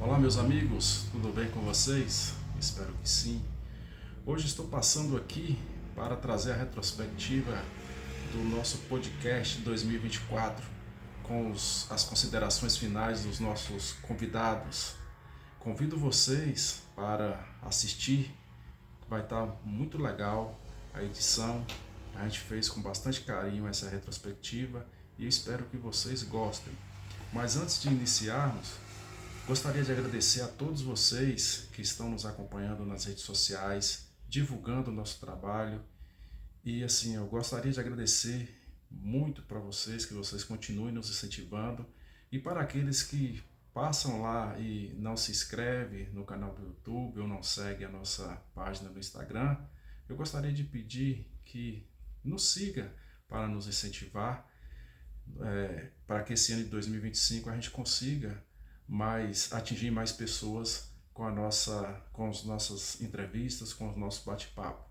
Olá, meus amigos, tudo bem com vocês? Espero que sim. Hoje estou passando aqui para trazer a retrospectiva do nosso podcast 2024 com as considerações finais dos nossos convidados. Convido vocês para assistir, vai estar muito legal a edição. A gente fez com bastante carinho essa retrospectiva e espero que vocês gostem. Mas antes de iniciarmos, gostaria de agradecer a todos vocês que estão nos acompanhando nas redes sociais, divulgando o nosso trabalho. E assim, eu gostaria de agradecer muito para vocês, que vocês continuem nos incentivando. E para aqueles que passam lá e não se inscrevem no canal do YouTube ou não seguem a nossa página no Instagram, eu gostaria de pedir que nos siga para nos incentivar, para que esse ano de 2025 a gente consiga atingir mais pessoas com as nossas entrevistas, com os nossos bate-papo.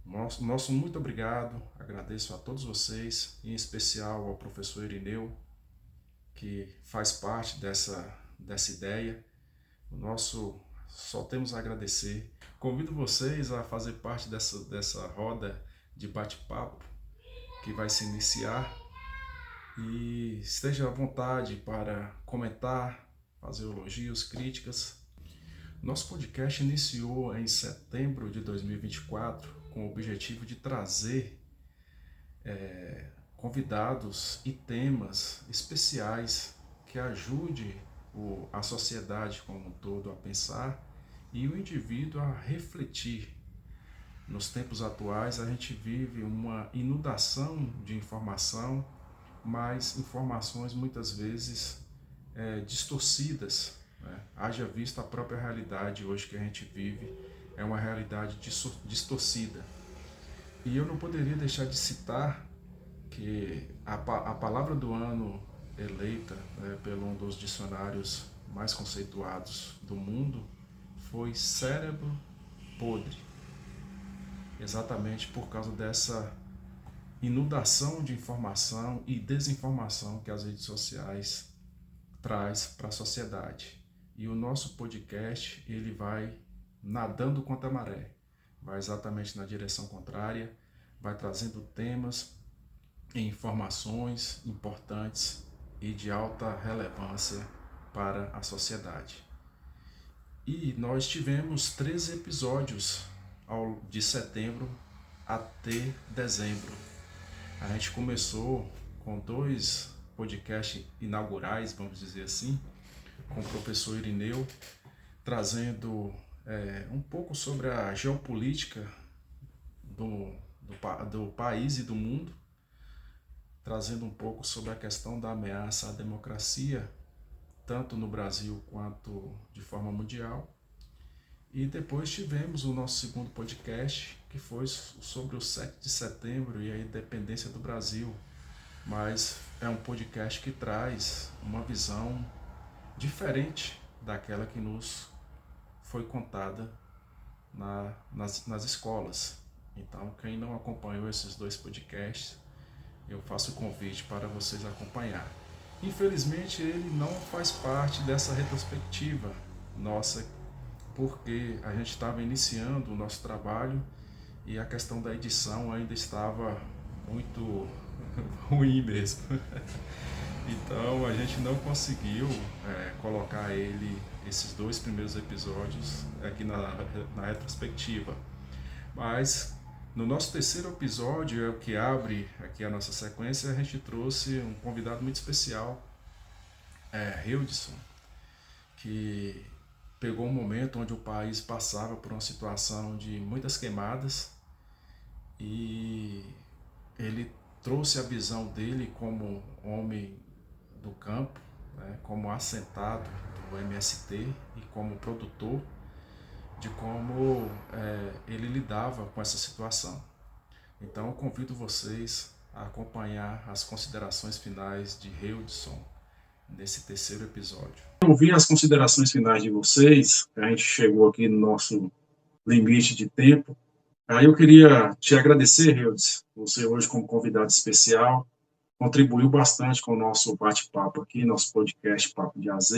Nosso muito obrigado, agradeço a todos vocês, em especial ao professor Irineu, que faz parte dessa ideia. Só temos a agradecer. Convido vocês a fazer parte dessa roda de bate-papo que vai se iniciar e esteja à vontade para comentar, fazer elogios, críticas. Nosso podcast iniciou em setembro de 2024 com o objetivo de trazer convidados e temas especiais que ajude a sociedade como um todo a pensar e o indivíduo a refletir. Nos tempos atuais, a gente vive uma inundação de informação, mas informações muitas vezes distorcidas, né? Haja visto a própria realidade hoje que a gente vive, é uma realidade distorcida. E eu não poderia deixar de citar que a palavra do ano eleita, pelo um dos dicionários mais conceituados do mundo foi cérebro podre, exatamente por causa dessa inundação de informação e desinformação que as redes sociais traz para a sociedade. E o nosso podcast, ele vai nadando contra a maré, vai exatamente na direção contrária, vai trazendo temas e informações importantes e de alta relevância para a sociedade. E nós tivemos 13 episódios de setembro até dezembro. A gente começou com 2 podcasts inaugurais, vamos dizer assim, com o professor Irineu, trazendo um pouco sobre a geopolítica do país e do mundo, trazendo um pouco sobre a questão da ameaça à democracia, tanto no Brasil quanto de forma mundial. E depois tivemos o nosso segundo podcast, que foi sobre o 7 de setembro e a independência do Brasil. Mas é um podcast que traz uma visão diferente daquela que nos foi contada nas escolas. Então, quem não acompanhou esses 2 podcasts, eu faço o convite para vocês acompanhar. Infelizmente, ele não faz parte dessa retrospectiva nossa, porque a gente estava iniciando o nosso trabalho e a questão da edição ainda estava muito ruim mesmo. Então a gente não conseguiu colocar esses 2 primeiros episódios aqui na retrospectiva. Mas no nosso terceiro episódio, é o que abre aqui a nossa sequência, a gente trouxe um convidado muito especial, Hildson, que pegou um momento onde o país passava por uma situação de muitas queimadas e ele trouxe a visão dele como homem do campo, né, como assentado do MST e como produtor, de como ele lidava com essa situação. Então eu convido vocês a acompanhar as considerações finais de Hildson nesse terceiro episódio. Eu ouvi as considerações finais de vocês, a gente chegou aqui no nosso limite de tempo. Aí eu queria te agradecer, Hildson, você hoje como convidado especial, contribuiu bastante com o nosso bate-papo aqui, nosso podcast Papo de AZ.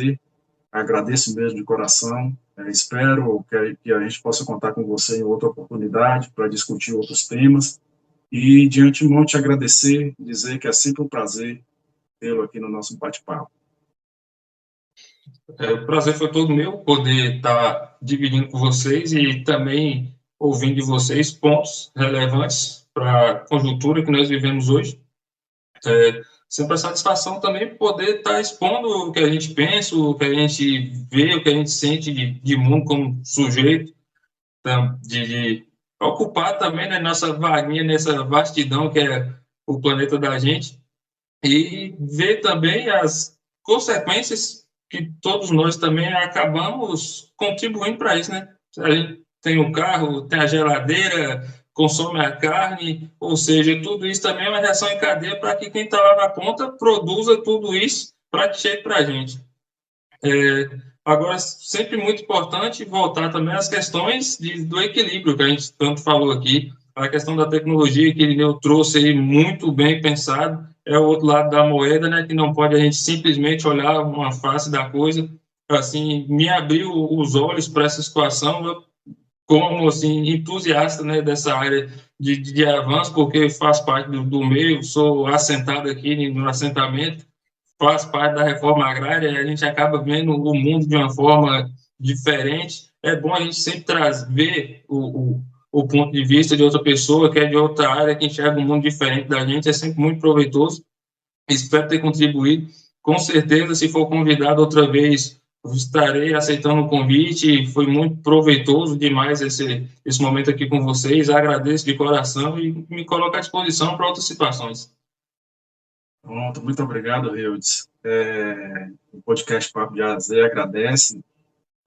Agradeço mesmo de coração. Espero que a gente possa contar com você em outra oportunidade para discutir outros temas. E, de antemão, te agradecer, dizer que é sempre um prazer tê-lo aqui no nosso bate-papo. O prazer foi todo meu poder estar dividindo com vocês e também ouvindo de vocês pontos relevantes para a conjuntura que nós vivemos hoje. Sempre a satisfação também poder estar expondo o que a gente pensa, o que a gente vê, o que a gente sente de mundo como sujeito, de ocupar também, né, nossa vaguinha nessa vastidão que é o planeta da gente, e ver também as consequências que todos nós também acabamos contribuindo para isso, né? A gente tem o carro, tem a geladeira, consome a carne, ou seja, tudo isso também é uma reação em cadeia para que quem está lá na ponta produza tudo isso para que chegue para a gente. Agora, sempre muito importante voltar também às questões do equilíbrio que a gente tanto falou aqui, a questão da tecnologia que ele trouxe aí muito bem pensado, é o outro lado da moeda, né, que não pode a gente simplesmente olhar uma face da coisa, assim, me abriu os olhos para essa situação, eu, como, assim, entusiasta, né, dessa área de avanço, porque faz parte do meio, sou assentado aqui no assentamento, faz parte da reforma agrária, e a gente acaba vendo o mundo de uma forma diferente. É bom a gente sempre ver o ponto de vista de outra pessoa, que é de outra área, que enxerga um mundo diferente da gente, é sempre muito proveitoso. Espero ter contribuído. Com certeza, se for convidado outra vez, estarei aceitando o convite. Foi muito proveitoso demais esse momento aqui com vocês. Agradeço de coração e me coloco à disposição para outras situações. Pronto, muito obrigado, Reudes. O podcast Papo de Azé agradece.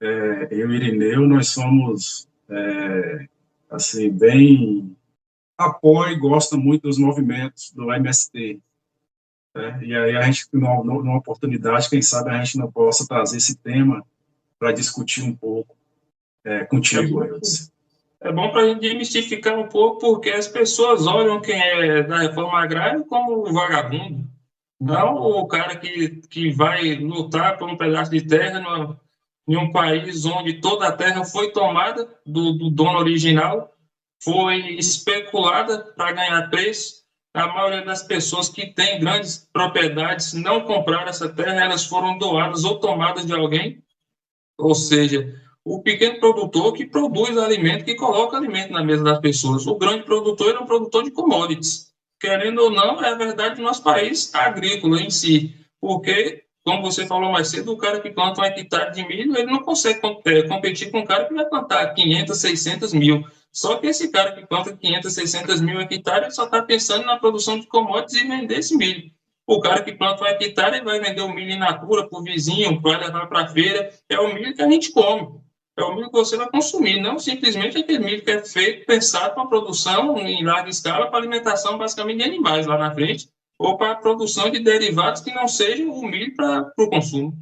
Eu e Irineu, nós somos, assim, bem apoia e gosta muito dos movimentos do MST. E aí a gente, numa oportunidade, quem sabe a gente não possa trazer esse tema para discutir um pouco contigo, Reudes. É bom para a gente demistificar um pouco, porque as pessoas olham quem é da reforma agrária como um vagabundo, não o cara que vai lutar por um pedaço de terra em um país onde toda a terra foi tomada do dono original, foi especulada para ganhar preço. A maioria das pessoas que têm grandes propriedades não compraram essa terra, elas foram doadas ou tomadas de alguém, ou seja, o pequeno produtor que produz alimento, que coloca alimento na mesa das pessoas. O grande produtor é um produtor de commodities. Querendo ou não, é a verdade do nosso país agrícola em si. Porque, como você falou mais cedo, o cara que planta um hectare de milho, ele não consegue competir com o cara que vai plantar 500, 600 mil. Só que esse cara que planta 500, 600 mil hectares, ele só está pensando na produção de commodities e vender esse milho. O cara que planta um hectare vai vender o milho in natura para o vizinho, vai levar para a feira. É o milho que a gente come. É o milho que você vai consumir, não simplesmente aquele milho que é feito, pensado para produção em larga escala, para alimentação basicamente de animais lá na frente, ou para a produção de derivados que não sejam o milho para o consumo.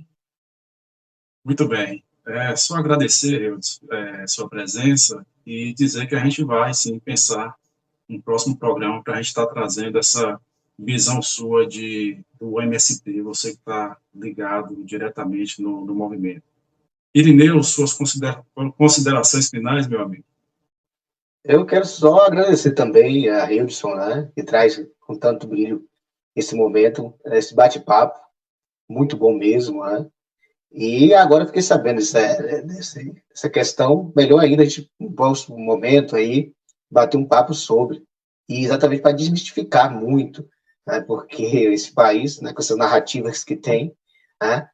Muito bem. Só agradecer, Reudes, sua presença e dizer que a gente vai, sim, pensar um próximo programa para a gente estar trazendo essa visão sua do MST, você que está ligado diretamente no movimento. Irineu, suas considerações finais, meu amigo? Eu quero só agradecer também a Hildson, né, que traz com tanto brilho esse momento, esse bate-papo, muito bom mesmo, né? E agora fiquei sabendo dessa questão, melhor ainda a gente, no próximo momento aí, bater um papo sobre, e exatamente para desmistificar muito, né, porque esse país, né, com essas narrativas que tem, né?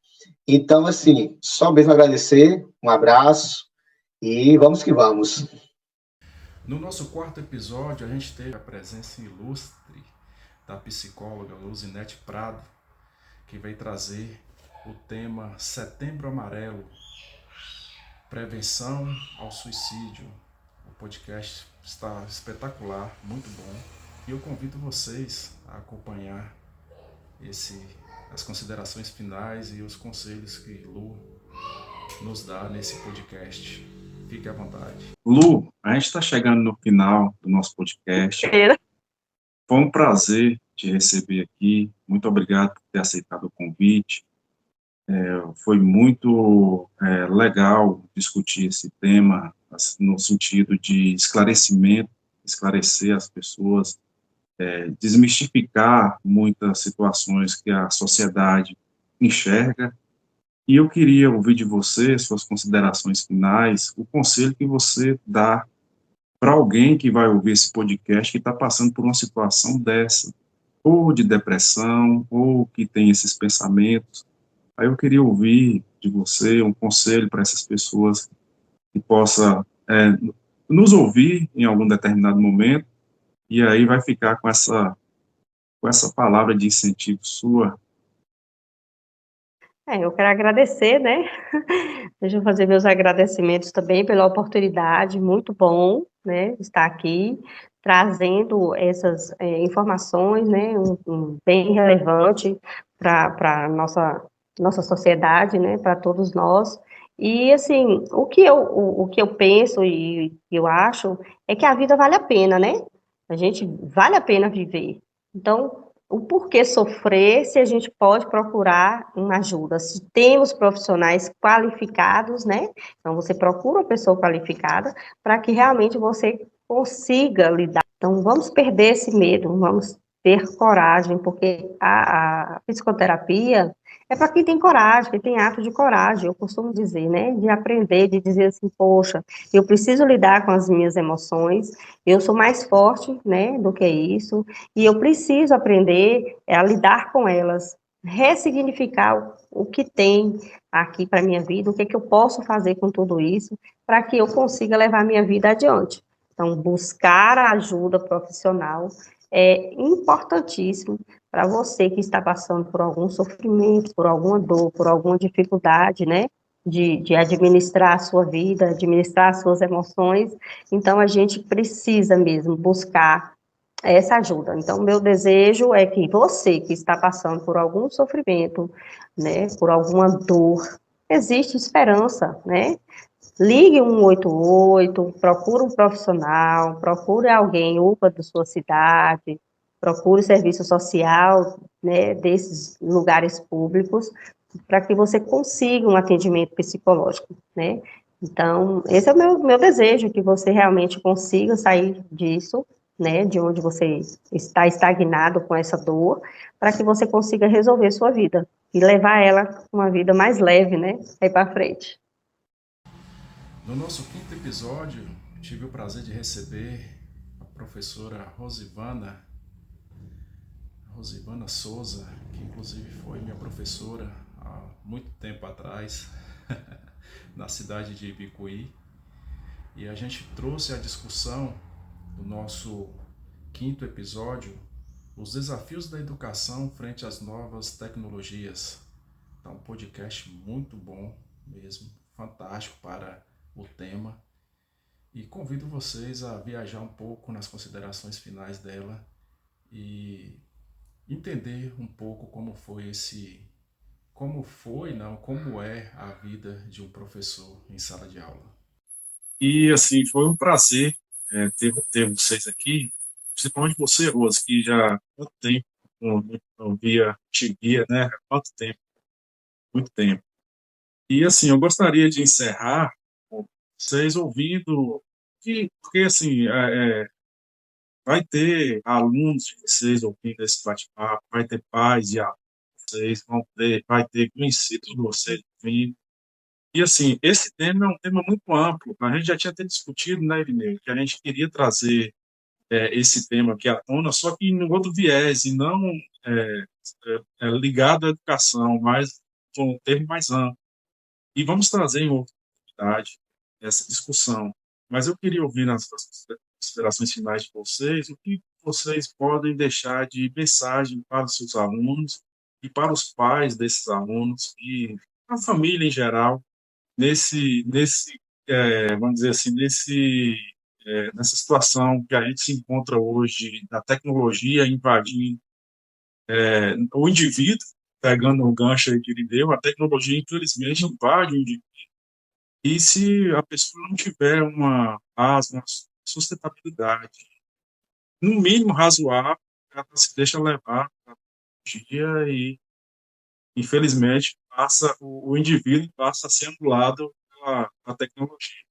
Então, assim, só mesmo agradecer, um abraço, e vamos que vamos. No nosso quarto episódio, a gente teve a presença ilustre da psicóloga Luzinete Prado, que veio trazer o tema Setembro Amarelo, Prevenção ao Suicídio. O podcast está espetacular, muito bom. E eu convido vocês a acompanhar as considerações finais e os conselhos que Lu nos dá nesse podcast. Fique à vontade. Lu, a gente está chegando no final do nosso podcast. Foi um prazer te receber aqui. Muito obrigado por ter aceitado o convite. Foi muito legal discutir esse tema, assim, no sentido de esclarecimento, esclarecer as pessoas, desmistificar muitas situações que a sociedade enxerga. E eu queria ouvir de você suas considerações finais, o conselho que você dá para alguém que vai ouvir esse podcast que está passando por uma situação dessa, ou de depressão, ou que tem esses pensamentos. Aí eu queria ouvir de você um conselho para essas pessoas que possa nos ouvir em algum determinado momento, e aí vai ficar com essa palavra de incentivo sua. Eu quero agradecer, né? Deixa eu fazer meus agradecimentos também pela oportunidade, muito bom, né, estar aqui trazendo essas informações, né, bem relevante para nossa sociedade, né, para todos nós. E assim, o que eu penso e eu acho é que a vida vale a pena, né? A gente vale a pena viver. Então, o porquê sofrer se a gente pode procurar uma ajuda? Se temos profissionais qualificados, né? Então, você procura uma pessoa qualificada para que realmente você consiga lidar. Então, vamos perder esse medo, vamos ter coragem, porque a psicoterapia é para quem tem coragem, quem tem ato de coragem, eu costumo dizer, né? De aprender, de dizer assim, poxa, eu preciso lidar com as minhas emoções, eu sou mais forte, né, do que isso, e eu preciso aprender a lidar com elas, ressignificar o que tem aqui para minha vida, o que é que eu posso fazer com tudo isso, para que eu consiga levar minha vida adiante. Então, buscar a ajuda profissional é importantíssimo para você que está passando por algum sofrimento, por alguma dor, por alguma dificuldade, né? De administrar a sua vida, administrar as suas emoções. Então, a gente precisa mesmo buscar essa ajuda. Então, meu desejo é que você que está passando por algum sofrimento, né, por alguma dor, existe esperança, né? Ligue 188, procure um profissional, procure alguém, UPA da sua cidade, procure serviço social, né, desses lugares públicos, para que você consiga um atendimento psicológico, né? Então, esse é o meu desejo, que você realmente consiga sair disso, né, de onde você está estagnado com essa dor, para que você consiga resolver sua vida e levar ela uma vida mais leve, né, aí para frente. No nosso quinto episódio, tive o prazer de receber a professora Rosivana Souza, que inclusive foi minha professora há muito tempo atrás, na cidade de Ibicuí. E a gente trouxe a discussão do nosso quinto episódio, os desafios da educação frente às novas tecnologias. Tá um podcast muito bom mesmo, fantástico para o tema. E convido vocês a viajar um pouco nas considerações finais dela e entender um pouco como é a vida de um professor em sala de aula. E, assim, foi um prazer ter vocês aqui, principalmente você, Rose, que já há muito tempo não via, te via, né? Há quanto tempo? Muito tempo. E, assim, eu gostaria de encerrar com vocês ouvindo, porque, assim, vai ter alunos de vocês ouvindo esse bate-papo, vai ter pais e alunos de vocês, vai ter conhecidos de vocês ouvindo. E, assim, esse tema é um tema muito amplo. A gente já tinha até discutido, né, Irineu, que a gente queria trazer esse tema aqui à tona, só que em outro viés, e não é, ligado à educação, mas com um termo mais amplo. E vamos trazer em outra oportunidade essa discussão. Mas eu queria ouvir nas considerações finais de vocês o que vocês podem deixar de mensagem para os seus alunos e para os pais desses alunos e a família em geral vamos dizer assim, nessa situação que a gente se encontra hoje, da tecnologia invadindo o indivíduo, pegando o gancho aí que ele deu, a tecnologia, infelizmente, invade o indivíduo. E se a pessoa não tiver uma base, uma sustentabilidade, no mínimo razoável, ela se deixa levar para a tecnologia e, infelizmente, o indivíduo passa a ser anulado pela tecnologia.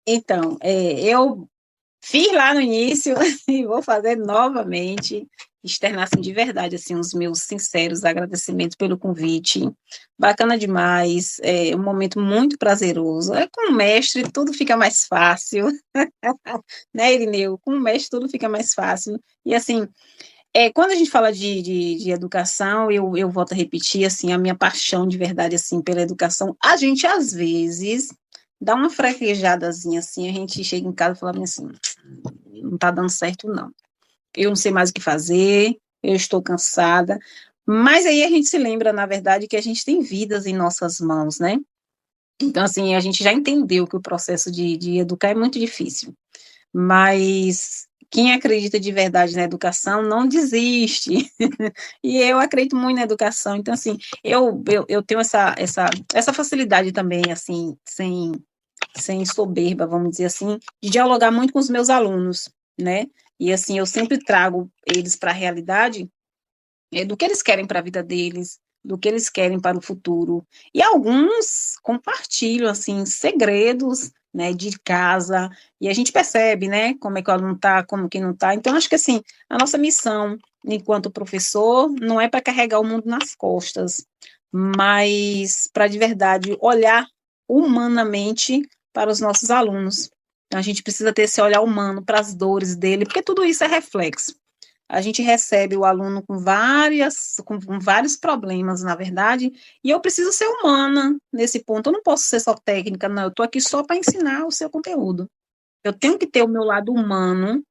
Então, eu fiz lá no início e vou fazer novamente, externar assim, de verdade assim, os meus sinceros agradecimentos pelo convite. Bacana demais, é um momento muito prazeroso. Com o mestre tudo fica mais fácil, né, Irineu? Com o mestre tudo fica mais fácil. E assim, quando a gente fala de educação, eu volto a repetir assim, a minha paixão de verdade assim, pela educação. A gente, às vezes, dá uma fraquejadazinha assim, a gente chega em casa e fala assim, não está dando certo, não. Eu não sei mais o que fazer, eu estou cansada. Mas aí a gente se lembra, na verdade, que a gente tem vidas em nossas mãos, né? Então, assim, a gente já entendeu que o processo de educar é muito difícil. Mas quem acredita de verdade na educação não desiste. E eu acredito muito na educação. Então, assim, eu tenho essa facilidade também, assim, sem soberba, vamos dizer assim, de dialogar muito com os meus alunos, né? E assim, eu sempre trago eles para a realidade do que eles querem para a vida deles, do que eles querem para o futuro. E alguns compartilham, assim, segredos, né, de casa, e a gente percebe, né, como é que o aluno está, como que não está. Então, acho que, assim, a nossa missão, enquanto professor, não é para carregar o mundo nas costas, mas para, de verdade, olhar humanamente para os nossos alunos. Então, a gente precisa ter esse olhar humano para as dores dele, porque tudo isso é reflexo. A gente recebe o aluno com vários problemas, na verdade, e eu preciso ser humana nesse ponto. Eu não posso ser só técnica, não. Eu estou aqui só para ensinar o seu conteúdo. Eu tenho que ter o meu lado humano,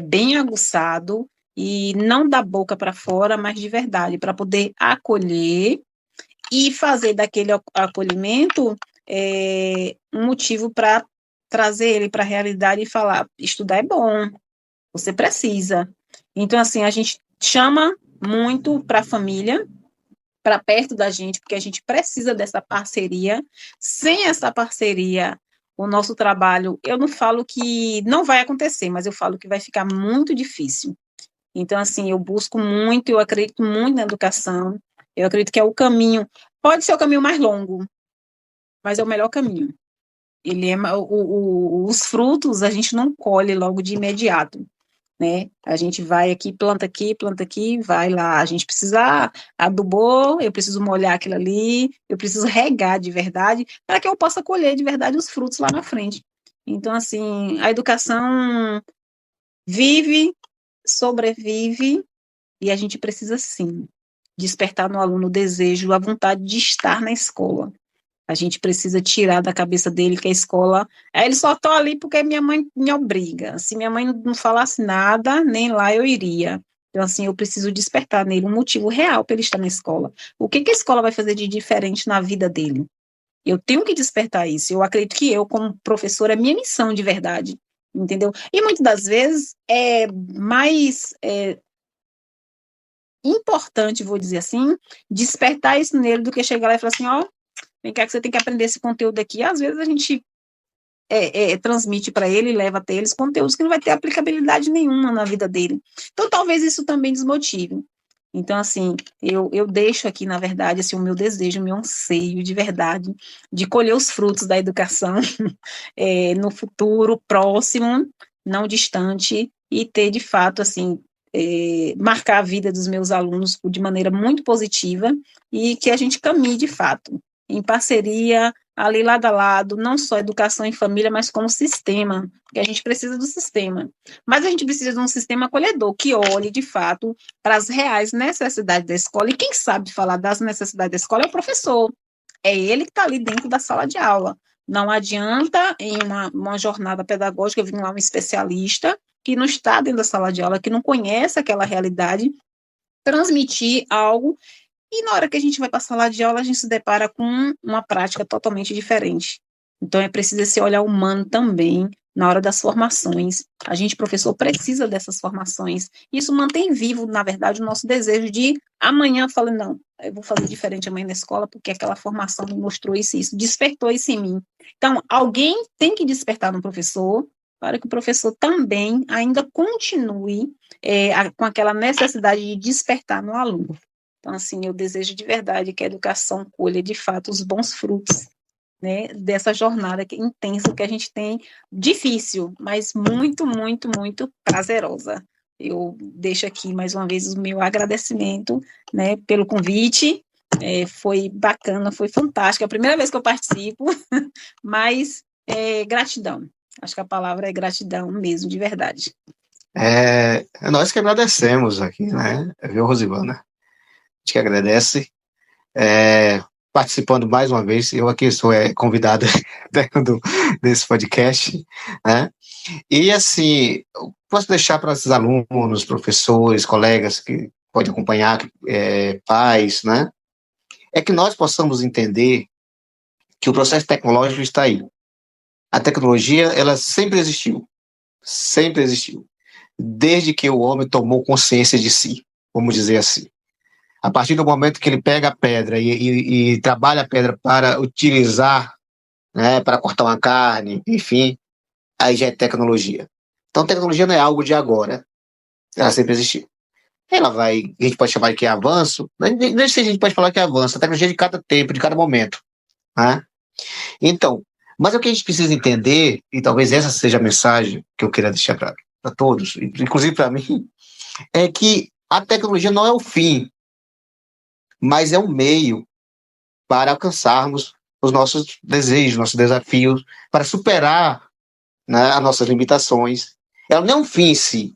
bem aguçado, e não da boca para fora, mas de verdade, para poder acolher e fazer daquele acolhimento um motivo para trazer ele para a realidade e falar: estudar é bom, você precisa. Então, assim, a gente chama muito para a família, para perto da gente, porque a gente precisa dessa parceria. Sem essa parceria, o nosso trabalho, eu não falo que não vai acontecer, mas eu falo que vai ficar muito difícil. Então, assim, eu busco muito, eu acredito muito na educação, eu acredito que é o caminho, pode ser o caminho mais longo, mas é o melhor caminho. Ele os frutos a gente não colhe logo de imediato, né? A gente vai aqui, planta aqui, vai lá. A gente precisa adubou, eu preciso molhar aquilo ali, eu preciso regar de verdade, para que eu possa colher de verdade os frutos lá na frente. Então, assim, a educação vive, sobrevive, e a gente precisa, sim, despertar no aluno o desejo, a vontade de estar na escola. A gente precisa tirar da cabeça dele que a escola... Ele só está ali porque minha mãe me obriga. Se minha mãe não falasse nada, nem lá eu iria. Então, assim, eu preciso despertar nele um motivo real para ele estar na escola. O que a escola vai fazer de diferente na vida dele? Eu tenho que despertar isso. Eu acredito que eu, como professora, é minha missão de verdade. Entendeu? E muitas das vezes é mais importante, vou dizer assim, despertar isso nele do que chegar lá e falar assim, ó, vem cá que você tem que aprender esse conteúdo aqui. Às vezes a gente transmite para ele, leva até eles conteúdos que não vai ter aplicabilidade nenhuma na vida dele. Então, talvez isso também desmotive. Então, assim, eu deixo aqui, na verdade, assim, o meu desejo, o meu anseio de verdade, de colher os frutos da educação no futuro próximo, não distante, e ter, de fato, assim, marcar a vida dos meus alunos de maneira muito positiva e que a gente caminhe, de fato, em parceria, ali lado a lado, não só educação em família, mas como sistema, porque a gente precisa do sistema. Mas a gente precisa de um sistema acolhedor, que olhe, de fato, para as reais necessidades da escola, e quem sabe falar das necessidades da escola é o professor, é ele que está ali dentro da sala de aula. Não adianta, em uma jornada pedagógica, vir lá um especialista que não está dentro da sala de aula, que não conhece aquela realidade, transmitir algo, e na hora que a gente vai para a sala de aula, a gente se depara com uma prática totalmente diferente. Então, é preciso esse olhar humano também na hora das formações. A gente, professor, precisa dessas formações. Isso mantém vivo, na verdade, o nosso desejo de amanhã falar, não, eu vou fazer diferente amanhã na escola, porque aquela formação me mostrou isso, despertou isso em mim. Então, alguém tem que despertar no professor, para que o professor também ainda continue com aquela necessidade de despertar no aluno. Então, assim, eu desejo de verdade que a educação colha, de fato, os bons frutos, né, dessa jornada intensa que a gente tem, difícil, mas muito, muito, muito prazerosa. Eu deixo aqui, mais uma vez, o meu agradecimento, né, pelo convite. Foi bacana, foi fantástico. É a primeira vez que eu participo, mas gratidão. Acho que a palavra é gratidão mesmo, de verdade. É nós que agradecemos aqui, né? Viu, Rosivana? A gente que agradece. Participando mais uma vez, eu aqui sou convidada desse podcast, né? E assim, eu posso deixar para esses alunos, professores, colegas que podem acompanhar, pais, né? É que nós possamos entender que o processo tecnológico está aí. A tecnologia, ela sempre existiu, desde que o homem tomou consciência de si, vamos dizer assim. A partir do momento que ele pega a pedra e trabalha a pedra para utilizar, né, para cortar uma carne, enfim, aí já é tecnologia. Então, tecnologia não é algo de agora, ela sempre existiu. A gente pode chamar de que é avanço, nem sei se a gente pode falar que é avanço, a tecnologia é de cada tempo, de cada momento, né? Então, mas o que a gente precisa entender, e talvez essa seja a mensagem que eu queria deixar para todos, inclusive para mim, é que a tecnologia não é o fim, mas é um meio para alcançarmos os nossos desejos, nossos desafios, para superar, né, as nossas limitações. Ela não é um fim em si.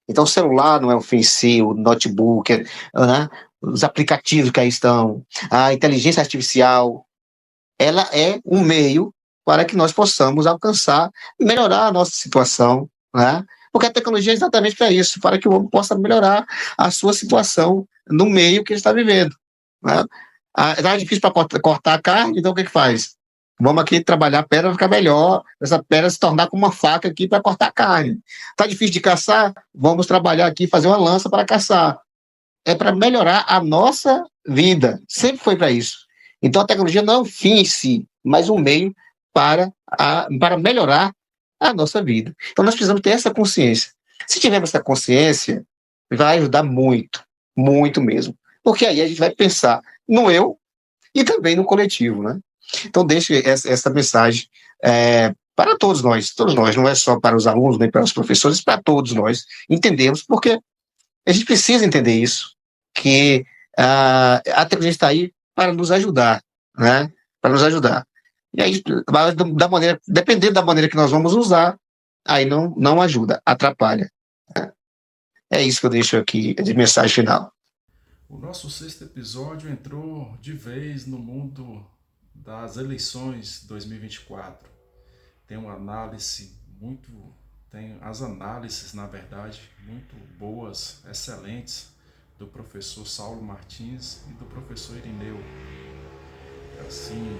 Então, o celular não é um fim em si, o notebook, né, os aplicativos que aí estão, a inteligência artificial, ela é um meio para que nós possamos alcançar e melhorar a nossa situação, né? Porque a tecnologia é exatamente para isso, para que o homem possa melhorar a sua situação no meio que ele está vivendo, né? Tá difícil para cortar a carne, então o que faz? Vamos aqui trabalhar a pedra para ficar melhor, essa pedra se tornar como uma faca aqui para cortar a carne. Está difícil de caçar? Vamos trabalhar aqui, fazer uma lança para caçar. É para melhorar a nossa vida, sempre foi para isso. Então a tecnologia não é um fim em si, mas um meio para melhorar a nossa vida. Então nós precisamos ter essa consciência. Se tivermos essa consciência, vai ajudar muito, muito mesmo. Porque aí a gente vai pensar no eu e também no coletivo, né? Então deixe essa mensagem para todos nós, não é só para os alunos, nem para os professores, para todos nós entendermos, porque a gente precisa entender isso, que a tecnologia está aí para nos ajudar, né? Para nos ajudar. E aí, dependendo da maneira que nós vamos usar, aí não ajuda, atrapalha. É isso que eu deixo aqui de mensagem final. O nosso 6º episódio entrou de vez no mundo das eleições 2024. Tem as análises, na verdade, muito boas, excelentes, do professor Saulo Martins e do professor Irineu. Assim,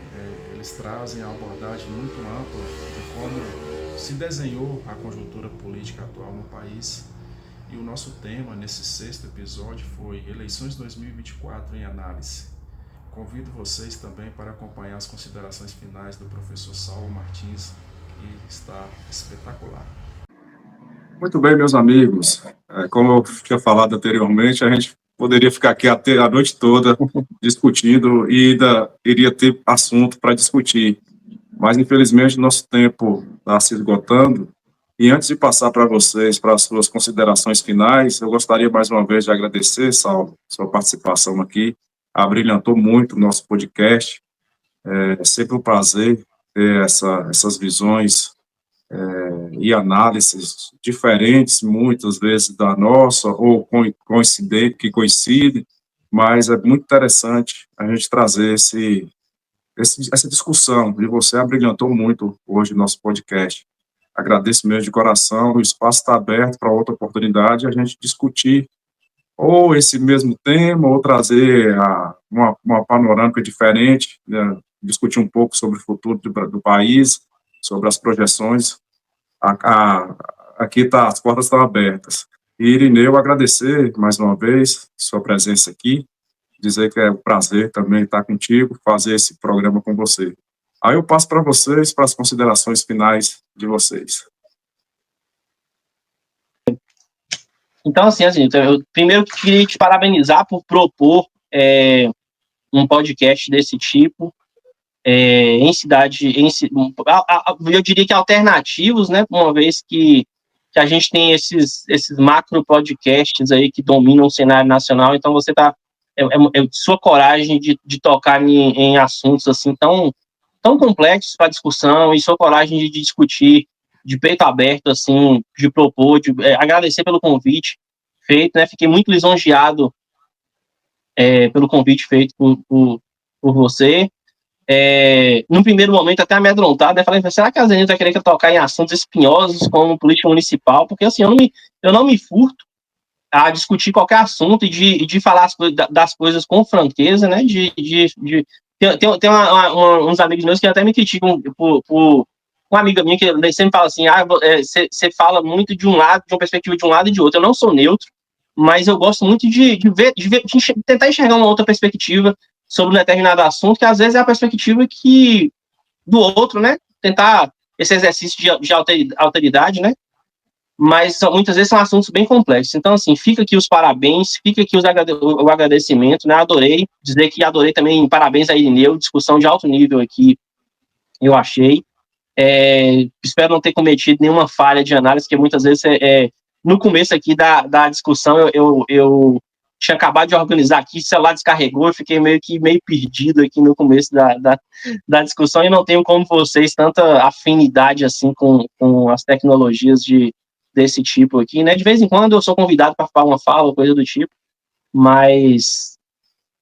eles trazem a abordagem muito ampla de como se desenhou a conjuntura política atual no país. E o nosso tema nesse 6º episódio foi Eleições 2024 em Análise. Convido vocês também para acompanhar as considerações finais do professor Saulo Martins, que está espetacular. Muito bem, meus amigos. Como eu tinha falado anteriormente, a gente poderia ficar aqui até a noite toda discutindo e ainda iria ter assunto para discutir. Mas, infelizmente, nosso tempo está se esgotando. E antes de passar para vocês, para as suas considerações finais, eu gostaria mais uma vez de agradecer, Saulo, sua participação aqui. Abrilhantou muito o nosso podcast. É sempre um prazer ter essas visões e análises diferentes, muitas vezes da nossa, ou que coincidem, mas é muito interessante a gente trazer essa discussão, e você abrilhantou muito hoje no nosso podcast. Agradeço mesmo de coração, o espaço está aberto para outra oportunidade, a gente discutir ou esse mesmo tema, ou trazer uma panorâmica diferente, né? Discutir um pouco sobre o futuro do país, sobre as projeções. Aqui as portas estão abertas. E, Irineu, agradecer mais uma vez sua presença aqui, dizer que é um prazer também estar contigo, fazer esse programa com você. Aí eu passo para vocês, para as considerações finais de vocês. Então, assim, eu primeiro queria te parabenizar por propor um podcast desse tipo, em cidade, eu diria que alternativos, né, uma vez que a gente tem esses macro podcasts aí que dominam o cenário nacional, então você tá, sua coragem de tocar em assuntos assim tão complexos para discussão, e sua coragem de discutir de peito aberto, assim, de propor, agradecer pelo convite feito, né, fiquei muito lisonjeado pelo convite feito por você. No primeiro momento, até amedrontado, né? Falei, será que a Zenit vai querer que eu tocar em assuntos espinhosos como política municipal? Porque, assim, eu não me furto a discutir qualquer assunto e de falar das coisas com franqueza, né? Tem uns amigos meus que até me criticam por uma amiga minha que sempre fala assim, você fala muito de um lado, de uma perspectiva de um lado e de outro. Eu não sou neutro, mas eu gosto muito de tentar enxergar uma outra perspectiva sobre um determinado assunto, que às vezes é a perspectiva do outro, né? Tentar esse exercício de alteridade, né? Mas muitas vezes são assuntos bem complexos. Então, assim, fica aqui os parabéns, fica aqui o agradecimento, né? Adorei também, parabéns a Irineu, discussão de alto nível aqui, eu achei. Espero não ter cometido nenhuma falha de análise, que muitas vezes no começo aqui da discussão eu tinha acabado de organizar aqui, o celular descarregou, eu fiquei meio perdido aqui no começo da discussão, e não tenho como vocês tanta afinidade assim com as tecnologias desse tipo aqui, né? De vez em quando eu sou convidado para falar uma fala, coisa do tipo, mas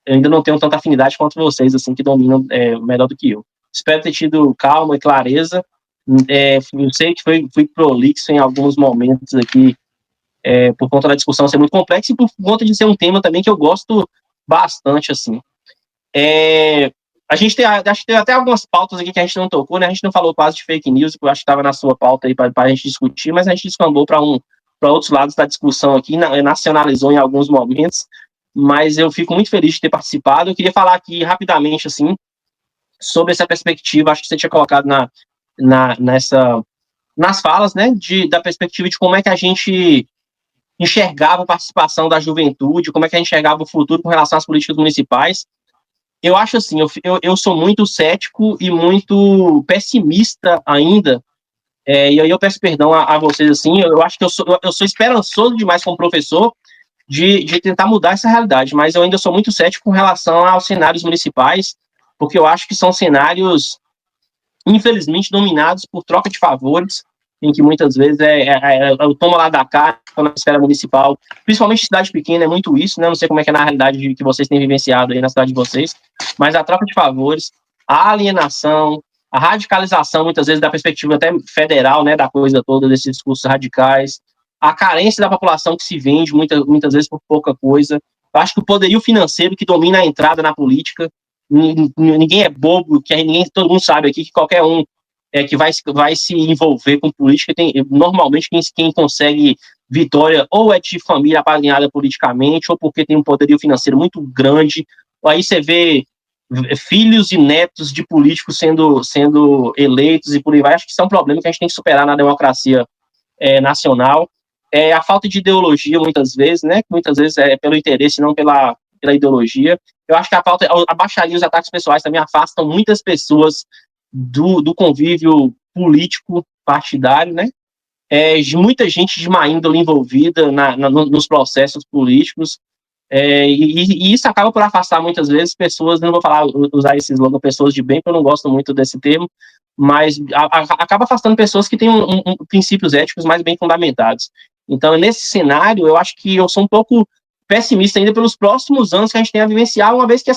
eu ainda não tenho tanta afinidade quanto vocês, assim, que dominam melhor do que eu. Espero ter tido calma e clareza. Eu sei que fui prolixo em alguns momentos aqui, por conta da discussão ser muito complexa e por conta de ser um tema também que eu gosto bastante, assim. Acho que tem até algumas pautas aqui que a gente não tocou, né? A gente não falou quase de fake news, que eu acho que estava na sua pauta aí para a gente discutir, mas a gente descambou para outros lados da discussão aqui, nacionalizou em alguns momentos, mas eu fico muito feliz de ter participado. Eu queria falar aqui rapidamente, assim, sobre essa perspectiva, acho que você tinha colocado nas falas, né, da perspectiva de como é que a gente enxergava a participação da juventude, como é que a gente enxergava o futuro com relação às políticas municipais. Eu acho assim, eu sou muito cético e muito pessimista ainda, e aí eu peço perdão a vocês, assim, eu acho que eu sou esperançoso demais como professor de tentar mudar essa realidade, mas eu ainda sou muito cético com relação aos cenários municipais, porque eu acho que são cenários, infelizmente, dominados por troca de favores, em que muitas vezes o toma lá da cá na esfera municipal, principalmente em cidade pequena, é muito isso, né? Não sei como é que é na realidade que vocês têm vivenciado aí na cidade de vocês, mas a troca de favores, a alienação, a radicalização, muitas vezes, da perspectiva até federal, né, da coisa toda, desses discursos radicais, a carência da população que se vende, muitas vezes, por pouca coisa. Eu acho que o poderio financeiro que domina a entrada na política, ninguém é bobo, todo mundo sabe aqui que qualquer um que vai se envolver com política, normalmente quem consegue vitória ou é de família apadrinhada politicamente, ou porque tem um poderio financeiro muito grande. Aí você vê filhos e netos de políticos sendo eleitos e por aí vai. Acho que isso é um problema que a gente tem que superar na democracia nacional. A falta de ideologia, muitas vezes, né? Muitas vezes é pelo interesse, não pela ideologia. Eu acho que a baixaria e os ataques pessoais também afastam muitas pessoas do convívio político partidário, né? De muita gente de má índole envolvida nos processos políticos, e isso acaba por afastar muitas vezes pessoas, não vou usar esse slogan, pessoas de bem, porque eu não gosto muito desse termo, mas acaba afastando pessoas que têm princípios éticos mais bem fundamentados. Então, nesse cenário, eu acho que eu sou um pouco pessimista ainda pelos próximos anos que a gente tem a vivenciar, uma vez que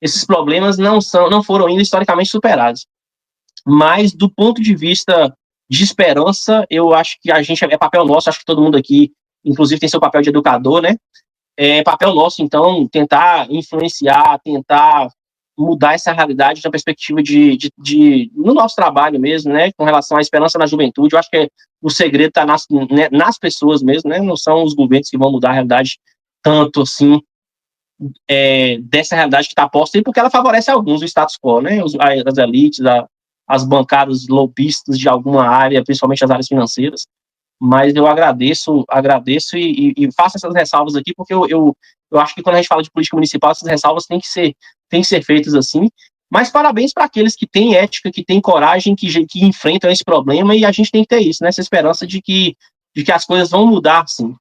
esses problemas não foram ainda historicamente superados. Mas, do ponto de vista de esperança, eu acho que a gente é papel nosso, acho que todo mundo aqui, inclusive, tem seu papel de educador, né? É papel nosso, então, tentar influenciar, tentar mudar essa realidade na perspectiva no nosso trabalho mesmo, né? Com relação à esperança na juventude. Eu acho que o segredo está nas pessoas mesmo, né? Não são os governos que vão mudar a realidade tanto assim, dessa realidade que está posta aí, porque ela favorece alguns, o status quo, né? As elites, as bancadas lobistas de alguma área, principalmente as áreas financeiras. mas eu agradeço e faço essas ressalvas aqui, porque eu acho que quando a gente fala de política municipal, essas ressalvas têm que ser feitas assim. Mas parabéns para aqueles que têm ética, que têm coragem, que enfrentam esse problema, e a gente tem que ter isso, né? Essa esperança de que as coisas vão mudar, sim.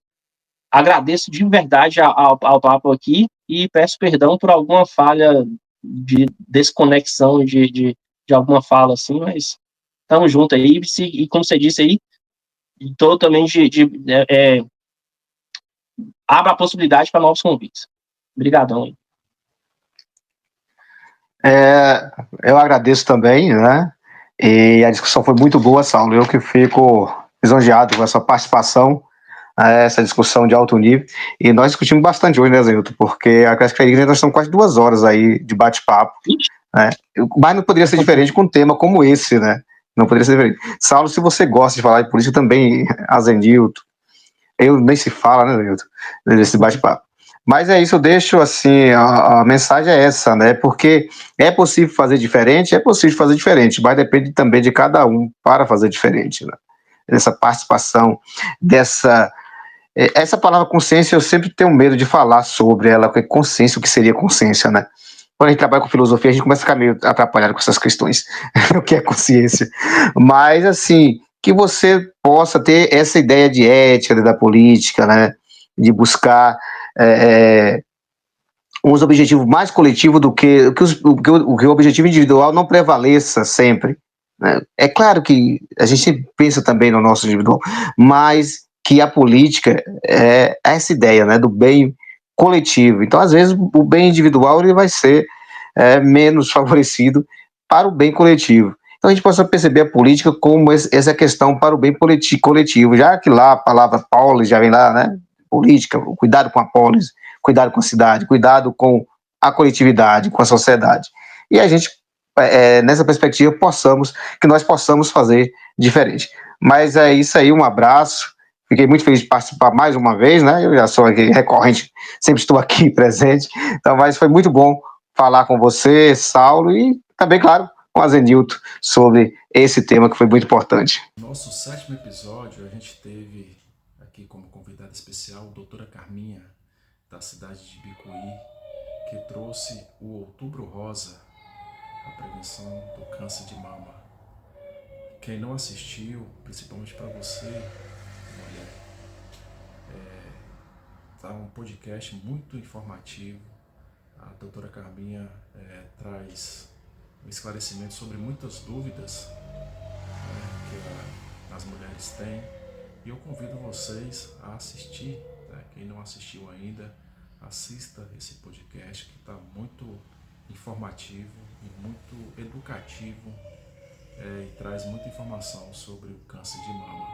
Agradeço de verdade ao papo aqui e peço perdão por alguma falha de desconexão de alguma fala, assim, mas estamos juntos aí, e como você disse aí, estou também abra a possibilidade para novos convites. Obrigadão. Eu agradeço também, né? E a discussão foi muito boa, Saulo. Eu que fico lisonjeado com essa participação, essa discussão de alto nível. E nós discutimos bastante hoje, né, Zilton? Porque a Classe Ferreira, nós estamos quase 2 horas aí de bate-papo. Né? Mas não poderia ser diferente com um tema como esse, né? Não poderia ser diferente. Saulo, se você gosta de falar de política também, a Zenilton, eu nem se fala, né, Zenilton, nesse bate-papo. Mas é isso, eu deixo assim, a mensagem é essa, né? Porque é possível fazer diferente, mas depende também de cada um para fazer diferente, né? Dessa participação, essa palavra consciência, eu sempre tenho medo de falar sobre ela, porque consciência, o que seria consciência, né? Quando a gente trabalha com filosofia, a gente começa a ficar meio atrapalhado com essas questões, o que é consciência. Mas, assim, que você possa ter essa ideia de ética da política, né? De buscar uns objetivos mais coletivos do que o objetivo individual não prevaleça sempre. Né? É claro que a gente pensa também no nosso individual, mas que a política é essa ideia, né, do bem coletivo. Então, às vezes, o bem individual ele vai ser menos favorecido para o bem coletivo. Então, a gente possa perceber a política como essa questão para o bem coletivo, já que lá a palavra polis já vem lá, né? Política, cuidado com a polis, cuidado com a cidade, cuidado com a coletividade, com a sociedade. E a gente, nessa perspectiva, que nós possamos fazer diferente. Mas é isso aí, um abraço. Fiquei muito feliz de participar mais uma vez, né? Eu já sou aqui recorrente, sempre estou aqui presente. Então, mas foi muito bom falar com você, Saulo, e também, claro, com a Zenilton sobre esse tema que foi muito importante. Nosso 7º episódio, a gente teve aqui como convidada especial a doutora Carminha, da cidade de Bicuí, que trouxe o Outubro Rosa, a prevenção do câncer de mama. Quem não assistiu, principalmente para você, mulher, tá um podcast muito informativo. A doutora Carminha traz um esclarecimento sobre muitas dúvidas que as mulheres têm. E eu convido vocês a assistir, né? Quem não assistiu ainda, assista esse podcast que está muito informativo e muito educativo e traz muita informação sobre o câncer de mama.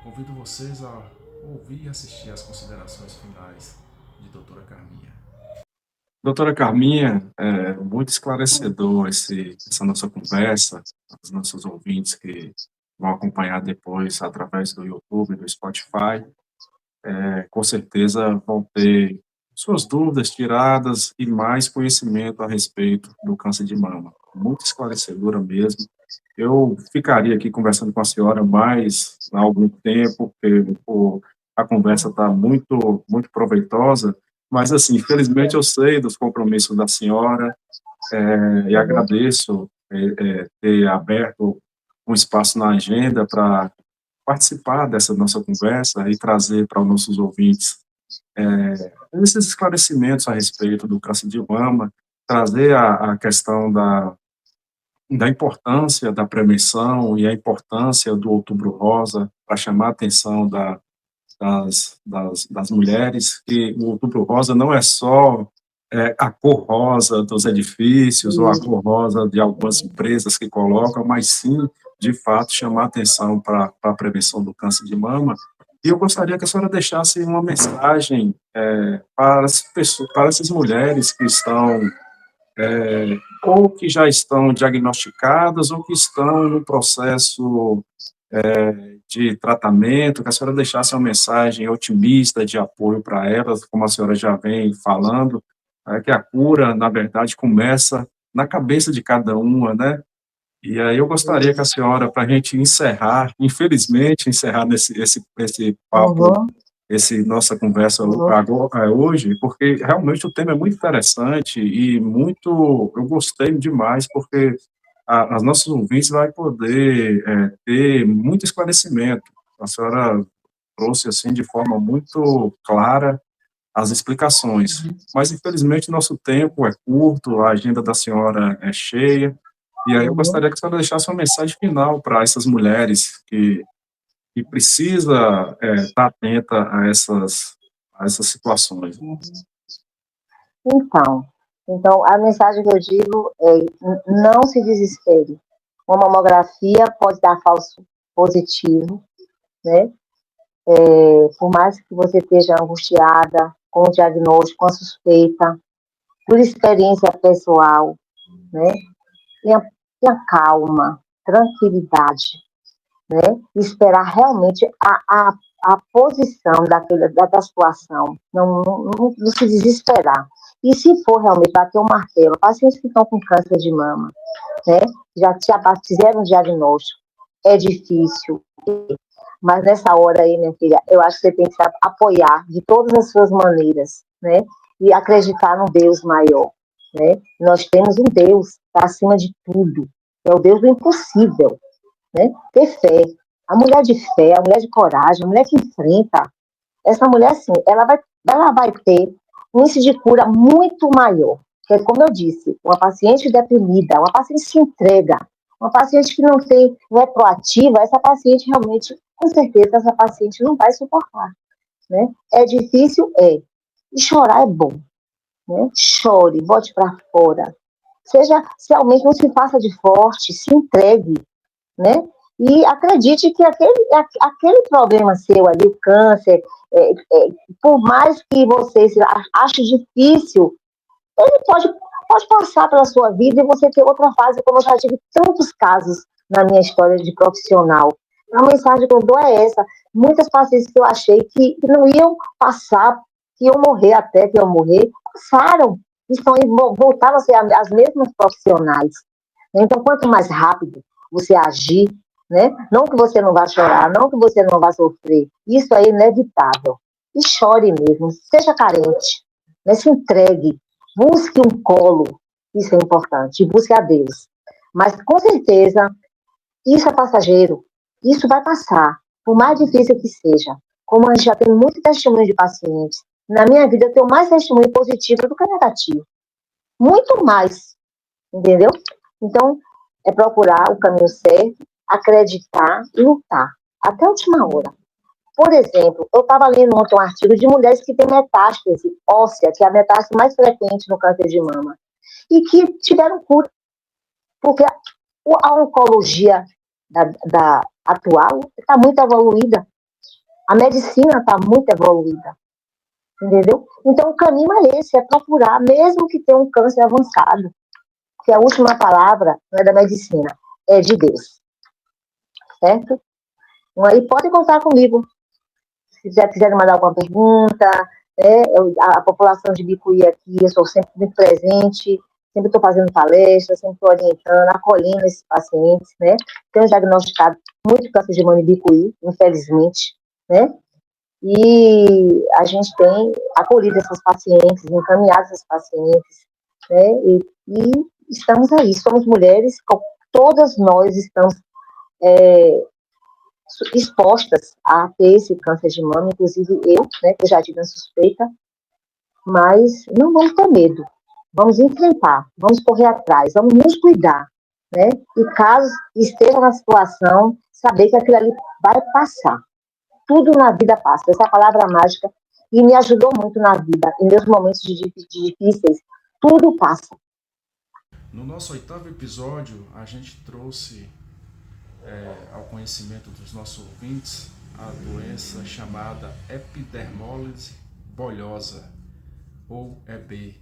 Convido vocês a ouvir e assistir as considerações finais de doutora Carminha. Doutora Carminha, muito esclarecedor essa nossa conversa, os nossos ouvintes que vão acompanhar depois através do YouTube, do Spotify, com certeza vão ter suas dúvidas tiradas e mais conhecimento a respeito do câncer de mama. Muito esclarecedora mesmo. Eu ficaria aqui conversando com a senhora mais há algum tempo, porque a conversa está muito, muito proveitosa, mas, assim, infelizmente eu sei dos compromissos da senhora e agradeço ter aberto um espaço na agenda para participar dessa nossa conversa e trazer para os nossos ouvintes esses esclarecimentos a respeito do câncer de mama, trazer a questão da importância da prevenção e a importância do Outubro Rosa para chamar a atenção das mulheres, que o Outubro Rosa não é só a cor rosa dos edifícios ou a cor rosa de algumas empresas que colocam, mas sim, de fato, chamar atenção para a prevenção do câncer de mama. E eu gostaria que a senhora deixasse uma mensagem para essas mulheres que estão ou que já estão diagnosticadas ou que estão no processo de tratamento, que a senhora deixasse uma mensagem otimista de apoio para elas, como a senhora já vem falando, que a cura, na verdade, começa na cabeça de cada uma, né? E aí eu gostaria que a senhora, para a gente encerrar, infelizmente, encerrar esse papo, Uhum, nossa conversa uhum. agora, hoje, porque realmente o tema é muito interessante e muito, eu gostei demais, porque as nossas ouvintes vai poder ter muito esclarecimento. A senhora trouxe assim de forma muito clara as explicações, mas infelizmente nosso tempo é curto, a agenda da senhora é cheia, e aí eu Uhum. gostaria que a senhora deixasse uma mensagem final para essas mulheres que precisa estar atenta a essas situações. Então, então, a mensagem que eu digo é: não se desespere. Uma mamografia pode dar falso positivo, né? Por mais que você esteja angustiada com o diagnóstico, com a suspeita, por experiência pessoal, né? Tenha calma, tranquilidade, né? E esperar realmente a posição da situação, não se desesperar. E se for realmente bater o martelo, pacientes que estão com câncer de mama, né? Já fizeram um diagnóstico, é difícil, mas nessa hora aí, minha filha, eu acho que você tem que se apoiar de todas as suas maneiras, né? E acreditar no Deus maior, né? Nós temos um Deus que está acima de tudo, é o Deus do impossível, né? Ter fé. A mulher de fé, a mulher de coragem, a mulher que enfrenta, essa mulher, assim, ela vai ter um índice de cura muito maior. Porque, como eu disse, uma paciente deprimida, uma paciente que se entrega, uma paciente que não é proativa, essa paciente realmente, com certeza, essa paciente não vai suportar, né? É difícil? É. E chorar é bom, né? Chore, bote para fora. Seja, realmente não se faça de forte, se entregue, né? E acredite que aquele problema seu ali, o câncer, por mais que você ache difícil, ele pode passar pela sua vida e você ter outra fase, como eu já tive tantos casos na minha história de profissional. A mensagem que eu dou é essa. Muitas pacientes que eu achei que não iam passar, que iam morrer até, que iam morrer, passaram. Estão aí, voltaram a ser as mesmas profissionais. Então, quanto mais rápido você agir, né? Não que você não vá chorar, não que você não vá sofrer. Isso aí é inevitável. E chore mesmo, seja carente, né? Se entregue, busque um colo, isso é importante, e busque a Deus. Mas, com certeza, isso é passageiro, isso vai passar, por mais difícil que seja. Como a gente já tem muito testemunho de pacientes, na minha vida eu tenho mais testemunho positivo do que negativo. Muito mais, entendeu? Então, é procurar o caminho certo, acreditar e lutar, até a última hora. Por exemplo, eu estava lendo ontem um artigo de mulheres que têm metástase óssea, que é a metástase mais frequente no câncer de mama, e que tiveram cura, porque a oncologia da atual está muito evoluída, a medicina está muito evoluída, entendeu? Então, o caminho é esse, é procurar, mesmo que tenha um câncer avançado, que a última palavra não é da medicina, é de Deus, certo? Então, aí pode contar comigo. Se quiserem mandar alguma pergunta, né, a população de Bicuí aqui, eu sou sempre muito presente, sempre estou fazendo palestras, sempre estou orientando, acolhendo esses pacientes, né? Tenho diagnosticado muito câncer de mama em Bicuí, infelizmente, né? E a gente tem acolhido essas pacientes, encaminhado essas pacientes, né? E estamos aí, somos mulheres, todas nós estamos expostas a ter esse câncer de mama, inclusive eu, né, que já tive a suspeita, mas não vamos ter medo, vamos enfrentar, vamos correr atrás, vamos nos cuidar, né? E caso esteja na situação, saber que aquilo ali vai passar. Tudo na vida passa, essa palavra mágica, e me ajudou muito na vida, em meus momentos de difíceis, tudo passa. No nosso 8º episódio, a gente trouxe ao conhecimento dos nossos ouvintes a doença chamada epidermólise bolhosa, ou EB.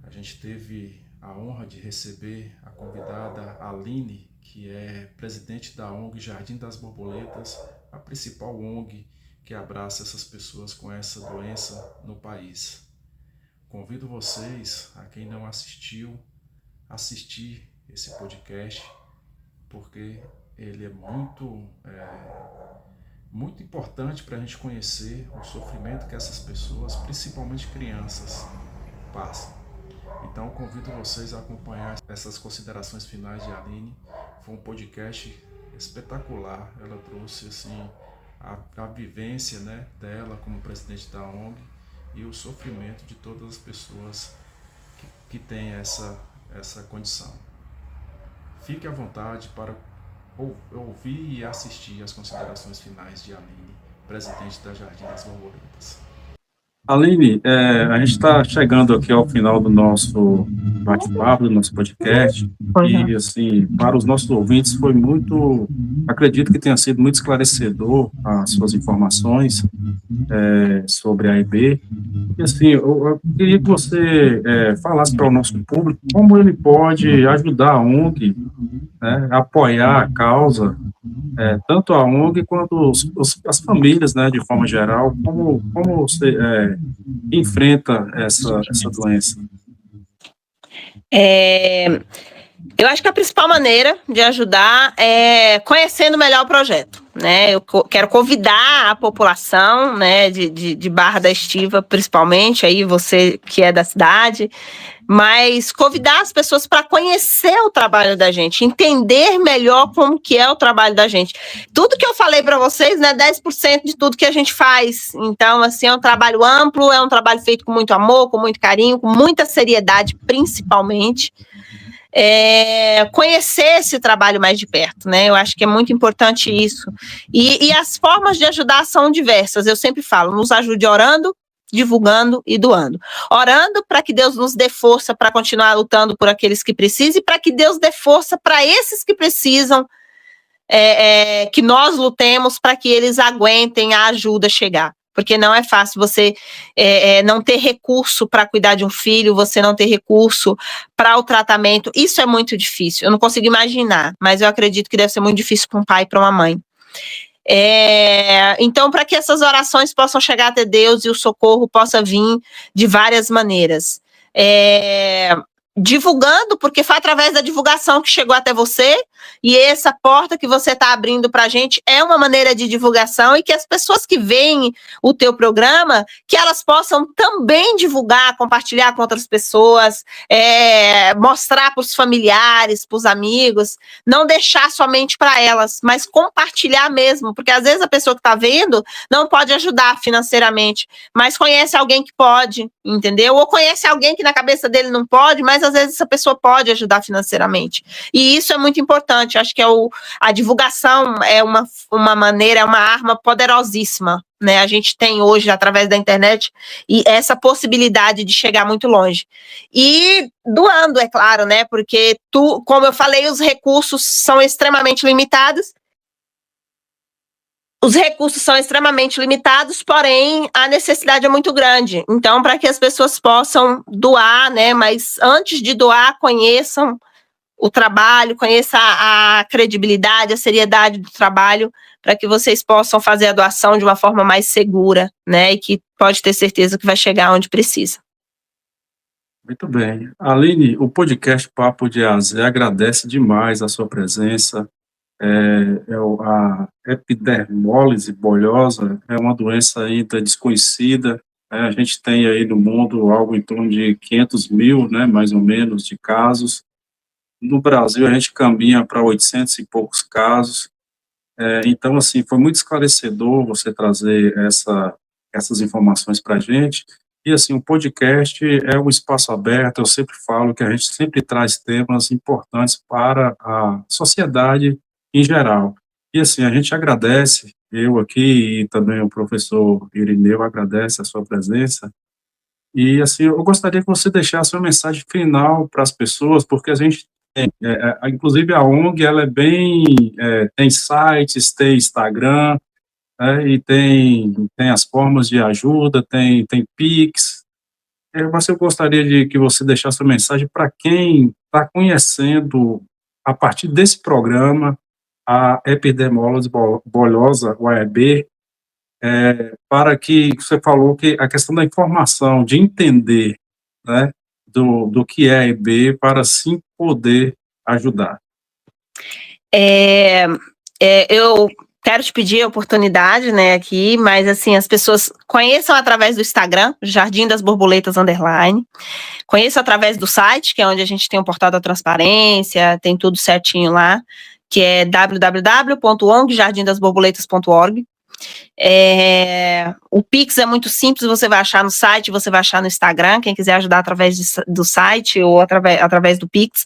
A gente teve a honra de receber a convidada Aline, que é presidente da ONG Jardim das Borboletas, a principal ONG que abraça essas pessoas com essa doença no país. Convido vocês, a quem não assistiu, assistir esse podcast porque ele é muito importante para a gente conhecer o sofrimento que essas pessoas, principalmente crianças, passam. Então, convido vocês a acompanhar essas considerações finais de Aline. Foi um podcast espetacular. Ela trouxe assim a vivência, né, dela como presidente da ONG e o sofrimento de todas as pessoas que têm essa condição. Fique à vontade para ouvir e assistir as considerações finais de Aline, presidente da Jardim das Borboletas. Aline, a gente está chegando aqui ao final do nosso bate-papo, do nosso podcast, e, assim, para os nossos ouvintes foi acredito que tenha sido muito esclarecedor as suas informações sobre a AEB, e, assim, eu queria que você falasse para o nosso público como ele pode ajudar a ONG, né, apoiar a causa, tanto a ONG quanto as famílias, né, de forma geral, como você enfrenta essa doença? Eu acho que a principal maneira de ajudar é conhecendo melhor o projeto, né? Eu quero convidar a população, né, de Barra da Estiva, principalmente, aí você que é da cidade, mas convidar as pessoas para conhecer o trabalho da gente, entender melhor como que é o trabalho da gente. Tudo que eu falei para vocês, né, 10% de tudo que a gente faz. Então, assim, é um trabalho amplo, é um trabalho feito com muito amor, com muito carinho, com muita seriedade, principalmente. Conhecer esse trabalho mais de perto, né? Eu acho que é muito importante isso. E as formas de ajudar são diversas. Eu sempre falo, nos ajude orando, divulgando e doando. Orando para que Deus nos dê força para continuar lutando por aqueles que precisam e para que Deus dê força para esses que precisam, que nós lutemos para que eles aguentem a ajuda chegar. Porque não é fácil você não ter recurso para cuidar de um filho, você não ter recurso para o tratamento. Isso é muito difícil. Eu não consigo imaginar, mas eu acredito que deve ser muito difícil para um pai e para uma mãe. Então, para que essas orações possam chegar até Deus e o socorro possa vir de várias maneiras. Divulgando, porque foi através da divulgação que chegou até você, e essa porta que você está abrindo para a gente é uma maneira de divulgação, e que as pessoas que veem o teu programa, que elas possam também divulgar, compartilhar com outras pessoas, mostrar para os familiares, para os amigos, não deixar somente para elas, mas compartilhar mesmo, porque às vezes a pessoa que está vendo não pode ajudar financeiramente, mas conhece alguém que pode, entendeu? Ou conhece alguém que na cabeça dele não pode, mas às vezes essa pessoa pode ajudar financeiramente. E isso é muito importante. Acho que a divulgação é uma maneira, é uma arma poderosíssima, né? A gente tem hoje, através da internet, e essa possibilidade de chegar muito longe. E doando, é claro, né? Porque como eu falei, os recursos são extremamente limitados. Os recursos são extremamente limitados, porém a necessidade é muito grande. Então, para que as pessoas possam doar, né? Mas antes de doar, conheçam o trabalho, conheçam a credibilidade, a seriedade do trabalho, para que vocês possam fazer a doação de uma forma mais segura, né? E que pode ter certeza que vai chegar onde precisa. Muito bem. Aline, o podcast Papo de AZ agradece demais a sua presença. A epidermólise bolhosa é uma doença ainda desconhecida. A gente tem aí no mundo algo em torno de 500 mil, né, mais ou menos, de casos. No Brasil, a gente caminha para 800 e poucos casos. Então, assim, foi muito esclarecedor você trazer essas informações para a gente. E, assim, o podcast é um espaço aberto. Eu sempre falo que a gente sempre traz temas importantes para a sociedade em geral. E, assim, a gente agradece, eu aqui e também o professor Irineu agradece a sua presença. E, assim, eu gostaria que você deixasse uma mensagem final para as pessoas, porque a gente tem, inclusive a ONG, ela tem sites, tem Instagram, e tem as formas de ajuda, tem Pix. Mas eu gostaria de que você deixasse uma mensagem para quem está conhecendo, a partir desse programa, a epidermólise bolhosa, o AEB, para que você falou que a questão da informação, de entender, né, do que é AEB, para sim poder ajudar. Eu quero te pedir a oportunidade, né, aqui, mas assim, as pessoas conheçam através do Instagram, Jardim das Borboletas _, conheçam através do site, que é onde a gente tem o portal da transparência, tem tudo certinho lá, que é www.ongjardimdasborboletas.org. O Pix é muito simples, você vai achar no site, você vai achar no Instagram, quem quiser ajudar através do site ou através do Pix.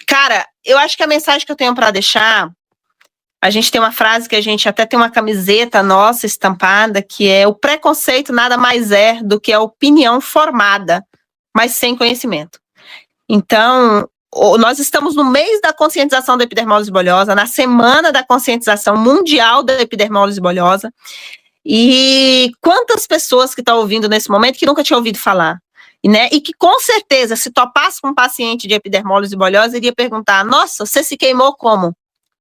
Cara, eu acho que a mensagem que eu tenho para deixar, a gente tem uma frase que a gente até tem uma camiseta nossa estampada, que é: o preconceito nada mais é do que a opinião formada, mas sem conhecimento. Então, nós estamos no mês da conscientização da epidermólise bulhosa, na semana da conscientização mundial da epidermólise bulhosa, e quantas pessoas que estão ouvindo nesse momento que nunca tinham ouvido falar, né? E que com certeza, se topasse com um paciente de epidermólise bulhosa, iria perguntar: nossa, você se queimou como?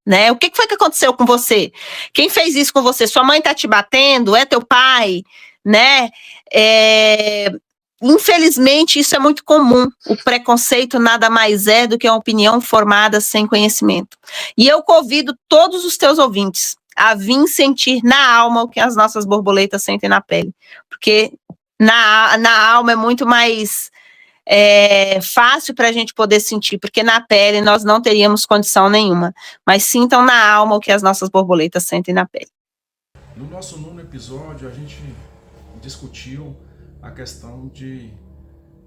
Né? O que foi que aconteceu com você? Quem fez isso com você? Sua mãe tá te batendo? É teu pai? Né? Infelizmente, isso é muito comum. O preconceito nada mais é do que uma opinião formada sem conhecimento. E eu convido todos os teus ouvintes a vir sentir na alma o que as nossas borboletas sentem na pele. Porque na alma é muito mais fácil para a gente poder sentir, porque na pele nós não teríamos condição nenhuma. Mas sintam na alma o que as nossas borboletas sentem na pele. No nosso 9º episódio, a gente discutiu a questão de,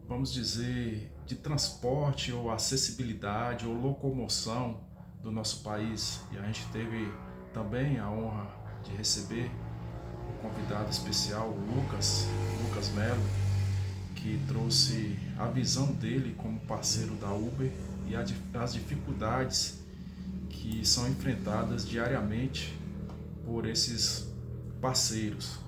vamos dizer, de transporte ou acessibilidade ou locomoção do nosso país. E a gente teve também a honra de receber o convidado especial, o Lucas Melo, que trouxe a visão dele como parceiro da Uber e as dificuldades que são enfrentadas diariamente por esses parceiros.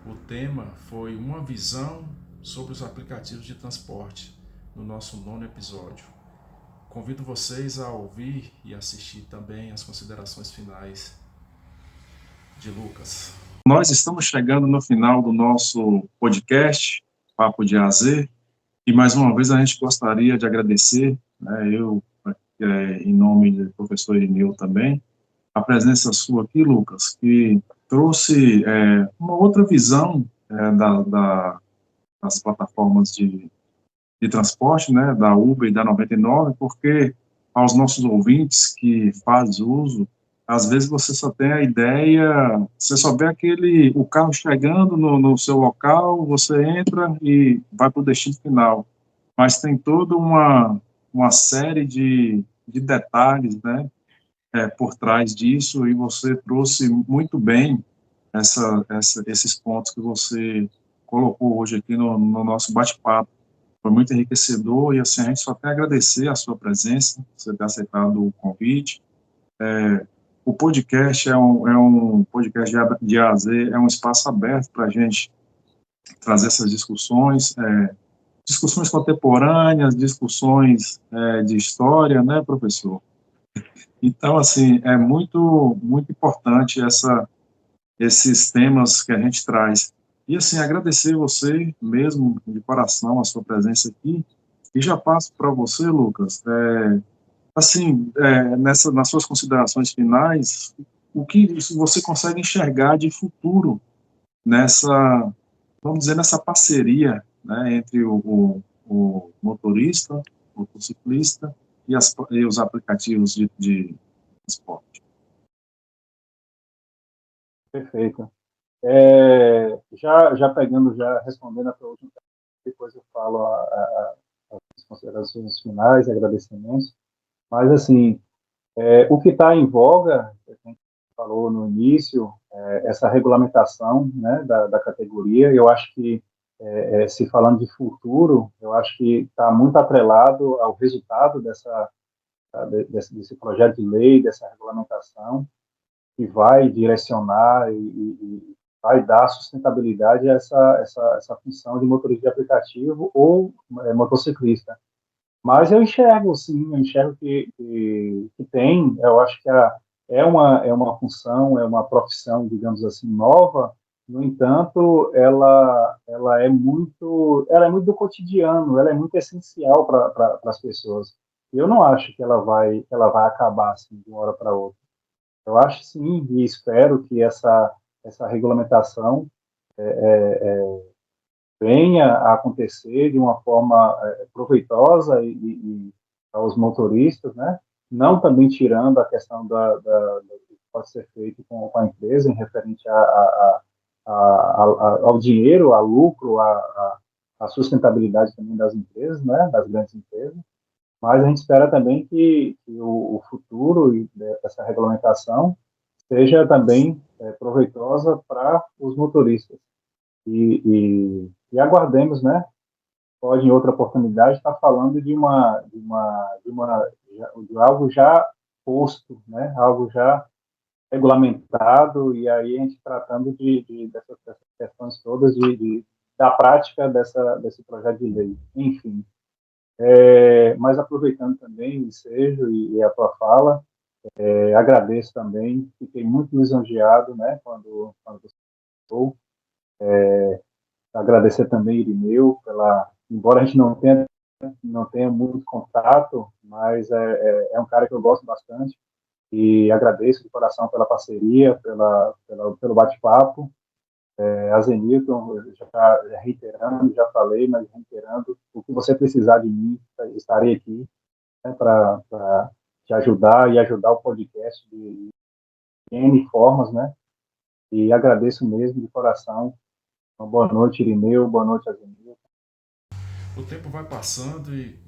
O tema foi uma visão sobre os aplicativos de transporte no nosso 9º episódio. Convido vocês a ouvir e assistir também as considerações finais de Lucas. Nós estamos chegando no final do nosso podcast, Papo de AZ, e mais uma vez a gente gostaria de agradecer, eu, em nome do professor Irineu também, a presença sua aqui, Lucas, que trouxe uma outra visão das plataformas de transporte, né, da Uber e da 99, porque aos nossos ouvintes que fazem uso, às vezes você só tem a ideia, você só vê o carro chegando no seu local, você entra e vai para o destino final. Mas tem toda uma série de detalhes, né, por trás disso, e você trouxe muito bem esses pontos que você colocou hoje aqui no nosso bate-papo. Foi muito enriquecedor, e assim, a gente só quer agradecer a sua presença, você ter aceitado o convite. O podcast é um podcast de A a Z, é um espaço aberto para a gente trazer essas discussões, discussões contemporâneas, discussões de história, né, professor? Então, assim, é muito, muito importante esses temas que a gente traz. E, assim, agradecer você mesmo, de coração, a sua presença aqui, e já passo para você, Lucas, assim, nas suas considerações finais, o que você consegue enxergar de futuro vamos dizer, nessa parceria, né, entre o motorista, o motociclista e os aplicativos de transporte? Perfeito. Já respondendo a tua última pergunta, depois eu falo as considerações finais, agradecimentos. Mas, assim, o que está em voga, a gente falou no início, essa regulamentação, né, da categoria. Eu acho que, se falando de futuro, eu acho que está muito atrelado ao resultado desse projeto de lei, dessa regulamentação, que vai direcionar e vai dar sustentabilidade a essa função de motorista de aplicativo ou motociclista. Mas eu enxergo, sim, que tem, eu acho que é uma função, é uma profissão, digamos assim, nova. No entanto, ela é muito do cotidiano, ela é muito essencial para as pessoas. Eu não acho que ela vai acabar assim de uma hora para outra. Eu acho sim e espero que essa regulamentação venha a acontecer de uma forma proveitosa e aos motoristas, né? Não também tirando a questão do que pode ser feito com a empresa em referente ao dinheiro, ao lucro, à sustentabilidade também das empresas, né? Das grandes empresas. Mas a gente espera também que o futuro dessa regulamentação seja também proveitosa para os motoristas. E aguardemos, né? Pode, em outra oportunidade, estar falando de algo já posto, né? Algo já regulamentado, e aí a gente tratando dessas questões todas da prática desse projeto de lei. Enfim. Mas aproveitando também o ensejo e a tua fala, agradeço também, fiquei muito lisonjeado, né, quando você falou. Agradecer também Irineu, embora a gente não tenha muito contato, mas é um cara que eu gosto bastante, e agradeço de coração pela parceria, pelo bate-papo. A Zenilton, já reiterando, já falei, mas reiterando, o que você precisar de mim, estarei aqui, né, para te ajudar e ajudar o podcast de N formas, né? E agradeço mesmo de coração. Uma boa noite, Irineu, boa noite, Zenilton. O tempo vai passando e,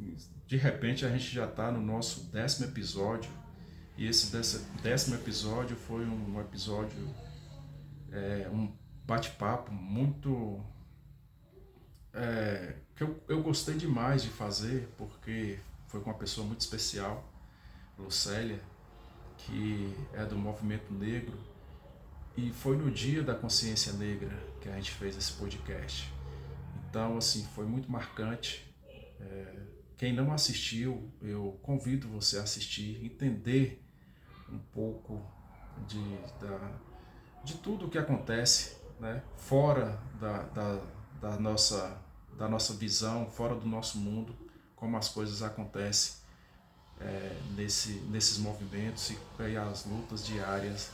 de repente, a gente já está no nosso 10º episódio. E esse 10º episódio foi um episódio, um bate-papo muito que eu gostei demais de fazer, porque foi com uma pessoa muito especial, Lucélia, que é do movimento negro, e foi no dia da consciência negra que a gente fez esse podcast. Então, assim, foi muito marcante. Quem não assistiu, eu convido você a assistir, entender um pouco de tudo o que acontece, né, fora da nossa visão, fora do nosso mundo, como as coisas acontecem nesses movimentos e as lutas diárias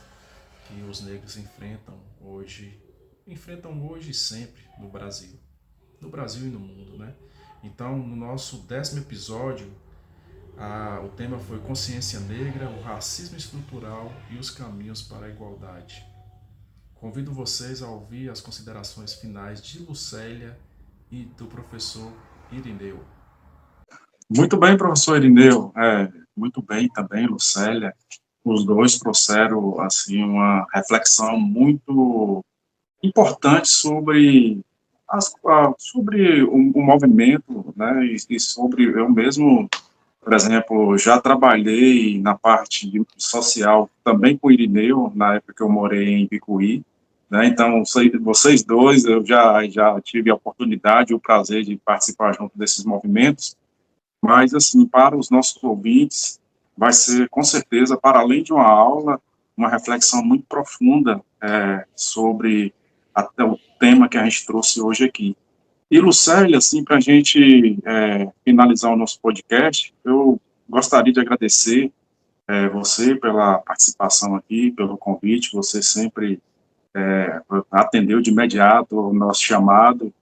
que os negros enfrentam hoje e sempre no Brasil e no mundo, né? Então, no nosso 10º episódio, o tema foi Consciência Negra, o racismo estrutural e os caminhos para a igualdade. Convido vocês a ouvir as considerações finais de Lucélia e do professor Irineu. Muito bem, professor Irineu. Muito bem também, Lucélia. Os dois trouxeram assim, uma reflexão muito importante sobre o movimento, né, e sobre eu mesmo, por exemplo, já trabalhei na parte social também com o Irineu, na época que eu morei em Bicuí, né, então vocês dois, eu já tive a oportunidade e o prazer de participar junto desses movimentos, mas, assim, para os nossos ouvintes, vai ser, com certeza, para além de uma aula, uma reflexão muito profunda sobre até o tema que a gente trouxe hoje aqui. E, Lucélia, assim, para a gente finalizar o nosso podcast, eu gostaria de agradecer você pela participação aqui, pelo convite, você sempre atendeu de imediato o nosso chamado,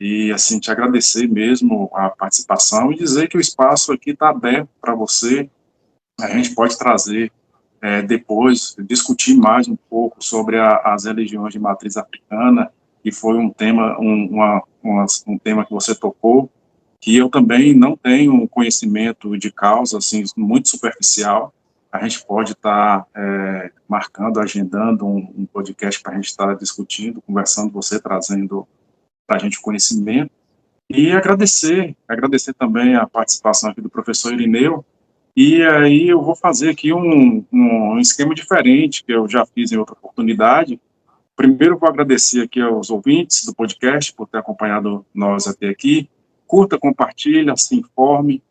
e, assim, te agradecer mesmo a participação e dizer que o espaço aqui está aberto para você. A gente pode trazer depois, discutir mais um pouco sobre as religiões de matriz africana, que foi um tema, um tema que você tocou, que eu também não tenho conhecimento de causa, assim, muito superficial. A gente pode estar marcando, agendando um podcast para a gente estar discutindo, conversando, você trazendo para a gente conhecimento, e agradecer também a participação aqui do professor Irineu, e aí eu vou fazer aqui um esquema diferente, que eu já fiz em outra oportunidade. Primeiro eu vou agradecer aqui aos ouvintes do podcast por ter acompanhado nós até aqui. Curta, compartilha, se informe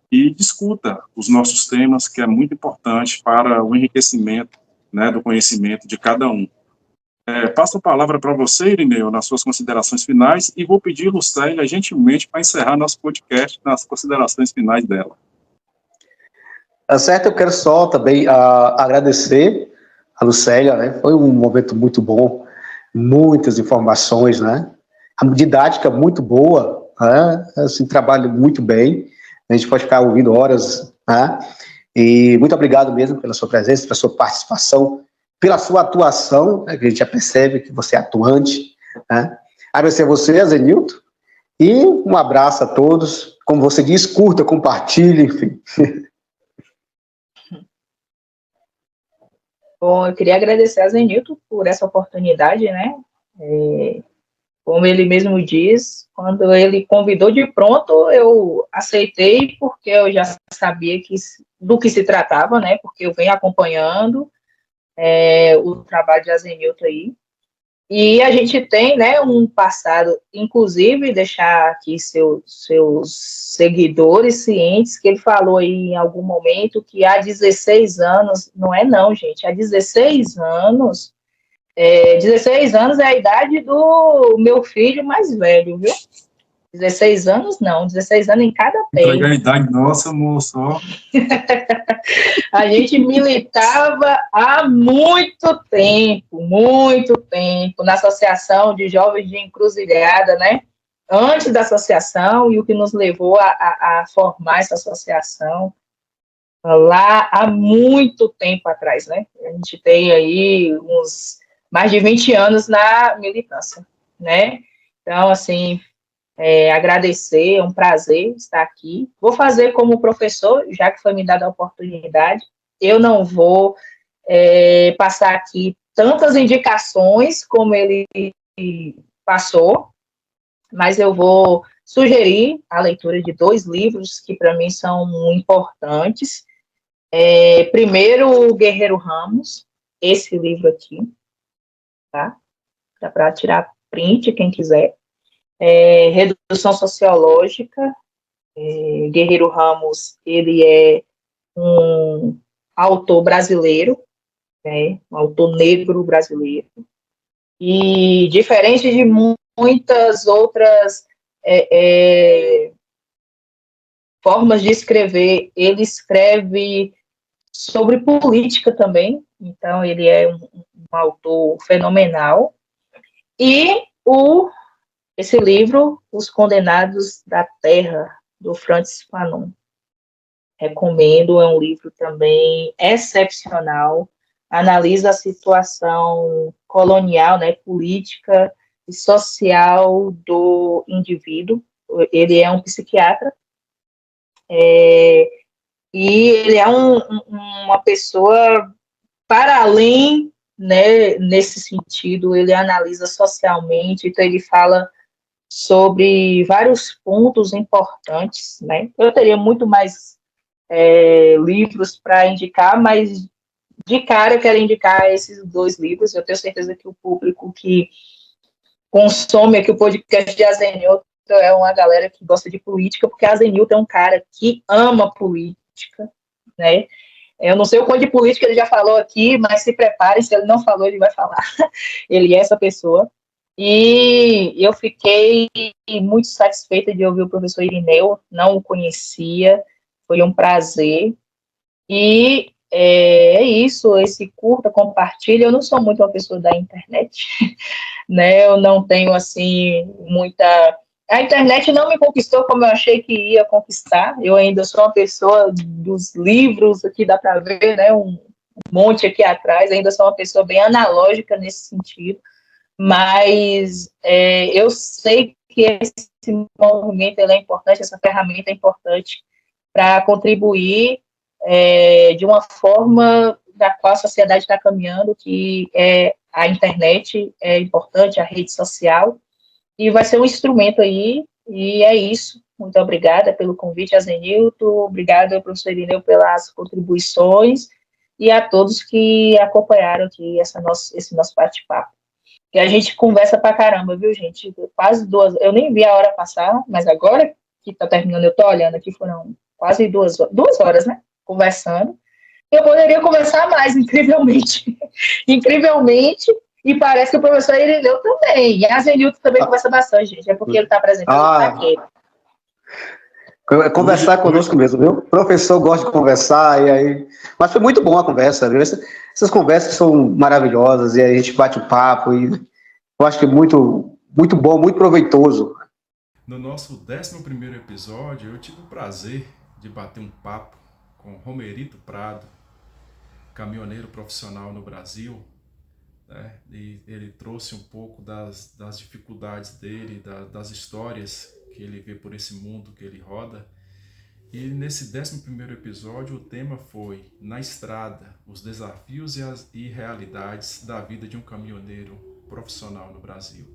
e discuta os nossos temas, que é muito importante para o enriquecimento, né, do conhecimento de cada um. Passo a palavra para você, Irineu, nas suas considerações finais, e vou pedir a Lucélia, gentilmente, para encerrar nosso podcast nas considerações finais dela. Tá certo, eu quero só também agradecer a Lucélia, né? Foi um momento muito bom, muitas informações, né? A didática muito boa, né? Assim, trabalho muito bem, a gente pode ficar ouvindo horas, né? E muito obrigado mesmo pela sua presença, pela sua participação, pela sua atuação, né? Que a gente já percebe que você é atuante, né? Agradecer a você, Zenilton, e um abraço a todos. Como você diz, curta, compartilhe, enfim. Bom, eu queria agradecer a Zenilton por essa oportunidade, né? Como ele mesmo diz, quando ele convidou de pronto, eu aceitei, porque eu já sabia do que se tratava, né? Porque eu venho acompanhando o trabalho de Zenilton aí. E a gente tem, né, um passado, inclusive, deixar aqui seus seguidores cientes, que ele falou aí em algum momento que há 16 anos, não, gente, há 16 anos, 16 anos é a idade do meu filho mais velho, viu? 16 anos não, 16 anos em cada pé. Entregar a idade nossa, moço, ó. A gente militava há muito tempo, na Associação de Jovens de Encruzilhada, né? Antes da associação, e o que nos levou a formar essa associação lá há muito tempo atrás, né? A gente tem aí uns mais de 20 anos na militância, né? Então, assim, agradecer, é um prazer estar aqui. Vou fazer como professor, já que foi me dada a oportunidade. Eu não vou passar aqui tantas indicações como ele passou, mas eu vou sugerir a leitura de 2 livros que para mim são importantes. Primeiro, o Guerreiro Ramos, esse livro aqui, tá? Dá para tirar print, quem quiser. Redução Sociológica. Guerreiro Ramos, ele é um autor brasileiro, né, um autor negro brasileiro, e diferente de muitas outras formas de escrever, ele escreve sobre política também, então ele é um autor fenomenal. E esse livro, Os Condenados da Terra, do Francis Fanon. Recomendo, é um livro também excepcional, analisa a situação colonial, né, política e social do indivíduo. Ele é um psiquiatra, e ele é uma pessoa para além, né, nesse sentido, ele analisa socialmente, então ele fala sobre vários pontos importantes, né? Eu teria muito mais livros para indicar, mas de cara eu quero indicar esses 2 livros. Eu tenho certeza que o público que consome aqui o podcast de Zenilton é uma galera que gosta de política, porque Zenilton é um cara que ama política, né? Eu não sei o quanto de política ele já falou aqui, mas se prepare, se ele não falou, ele vai falar. Ele é essa pessoa. E eu fiquei muito satisfeita de ouvir o professor Irineu, não o conhecia, foi um prazer. E é isso, esse curta, compartilha. Eu não sou muito uma pessoa da internet, né? Eu não tenho, assim, muita... A internet não me conquistou como eu achei que ia conquistar. Eu ainda sou uma pessoa dos livros, aqui dá para ver, né? Um monte aqui atrás, ainda sou uma pessoa bem analógica nesse sentido. Mas eu sei que esse movimento ele é importante, essa ferramenta é importante para contribuir de uma forma da qual a sociedade está caminhando, que a internet é importante, a rede social, e vai ser um instrumento aí, e é isso. Muito obrigada pelo convite, a Zenilton, obrigada, professor Irineu, pelas contribuições, e a todos que acompanharam aqui esse nosso bate-papo. Que a gente conversa pra caramba, viu, gente? Quase 2, eu nem vi a hora passar, mas agora que tá terminando, eu tô olhando aqui, foram quase 2 horas, né, conversando. Eu poderia conversar mais, incrivelmente. Incrivelmente, e parece que o professor Irineu também. E a Zenilton também conversa bastante, gente, é porque ele tá apresentando aqui. Conversar conosco mesmo, viu? O professor gosta de conversar, e aí. Mas foi muito bom a conversa, viu? Essas conversas são maravilhosas, e aí a gente bate um papo, e eu acho que é muito, muito bom, muito proveitoso. No nosso 11º episódio, eu tive o prazer de bater um papo com Romerito Prado, caminhoneiro profissional no Brasil, né? E ele trouxe um pouco das dificuldades dele, das histórias que ele vê por esse mundo que ele roda. E nesse 11º episódio o tema foi Na Estrada, os desafios e realidades da vida de um caminhoneiro profissional no Brasil.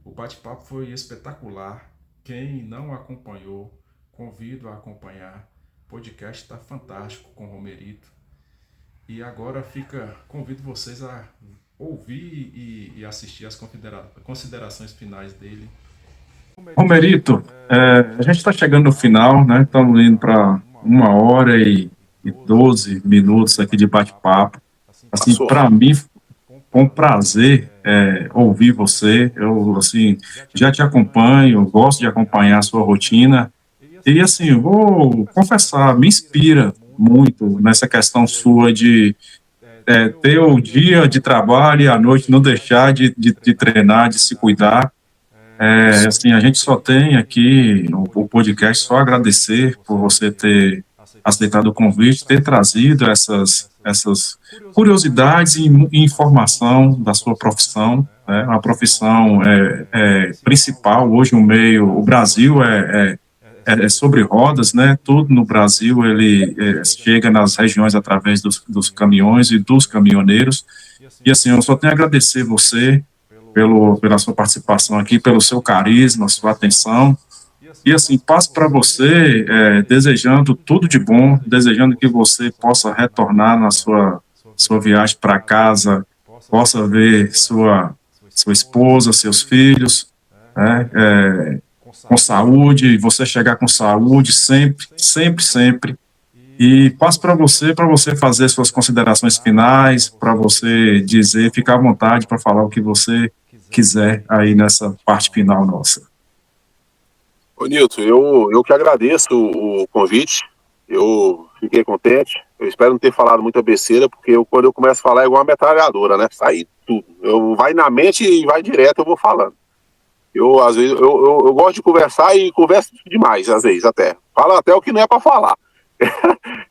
O bate-papo foi espetacular. Quem não acompanhou, convido a acompanhar. O podcast está fantástico com o Romerito. E agora convido vocês a ouvir e assistir as considerações finais dele. Romerito, a gente está chegando no final, né? Estamos indo para 1 hora e 12 minutos aqui de bate-papo. Assim, para mim, foi um prazer ouvir você. Eu, assim, já te acompanho, gosto de acompanhar a sua rotina. E, assim, eu vou confessar, me inspira muito nessa questão sua de ter o dia de trabalho e a noite não deixar de treinar, de se cuidar. Assim, a gente só tem aqui o podcast, só agradecer por você ter aceitado o convite, ter trazido essas curiosidades e informação da sua profissão, né? Uma profissão principal hoje no meio, o Brasil é sobre rodas, né? Tudo no Brasil ele chega nas regiões através dos caminhões e dos caminhoneiros. E assim, eu só tenho a agradecer você pela sua participação aqui, pelo seu carisma, sua atenção. E assim, passo para você desejando tudo de bom, desejando que você possa retornar na sua viagem para casa, possa ver sua esposa, seus filhos, né, com saúde, você chegar com saúde sempre, sempre, sempre. E passo para você fazer suas considerações finais, para você dizer, ficar à vontade para falar o que você quiser aí nessa parte final nossa. Ô, Nilton, eu que agradeço o convite, eu fiquei contente, eu espero não ter falado muita besteira, porque quando eu começo a falar é igual uma metralhadora, né? Sai tudo. Vai na mente e vai direto, eu vou falando. Às vezes, eu gosto de conversar e converso demais, às vezes, até. Falo até o que não é para falar.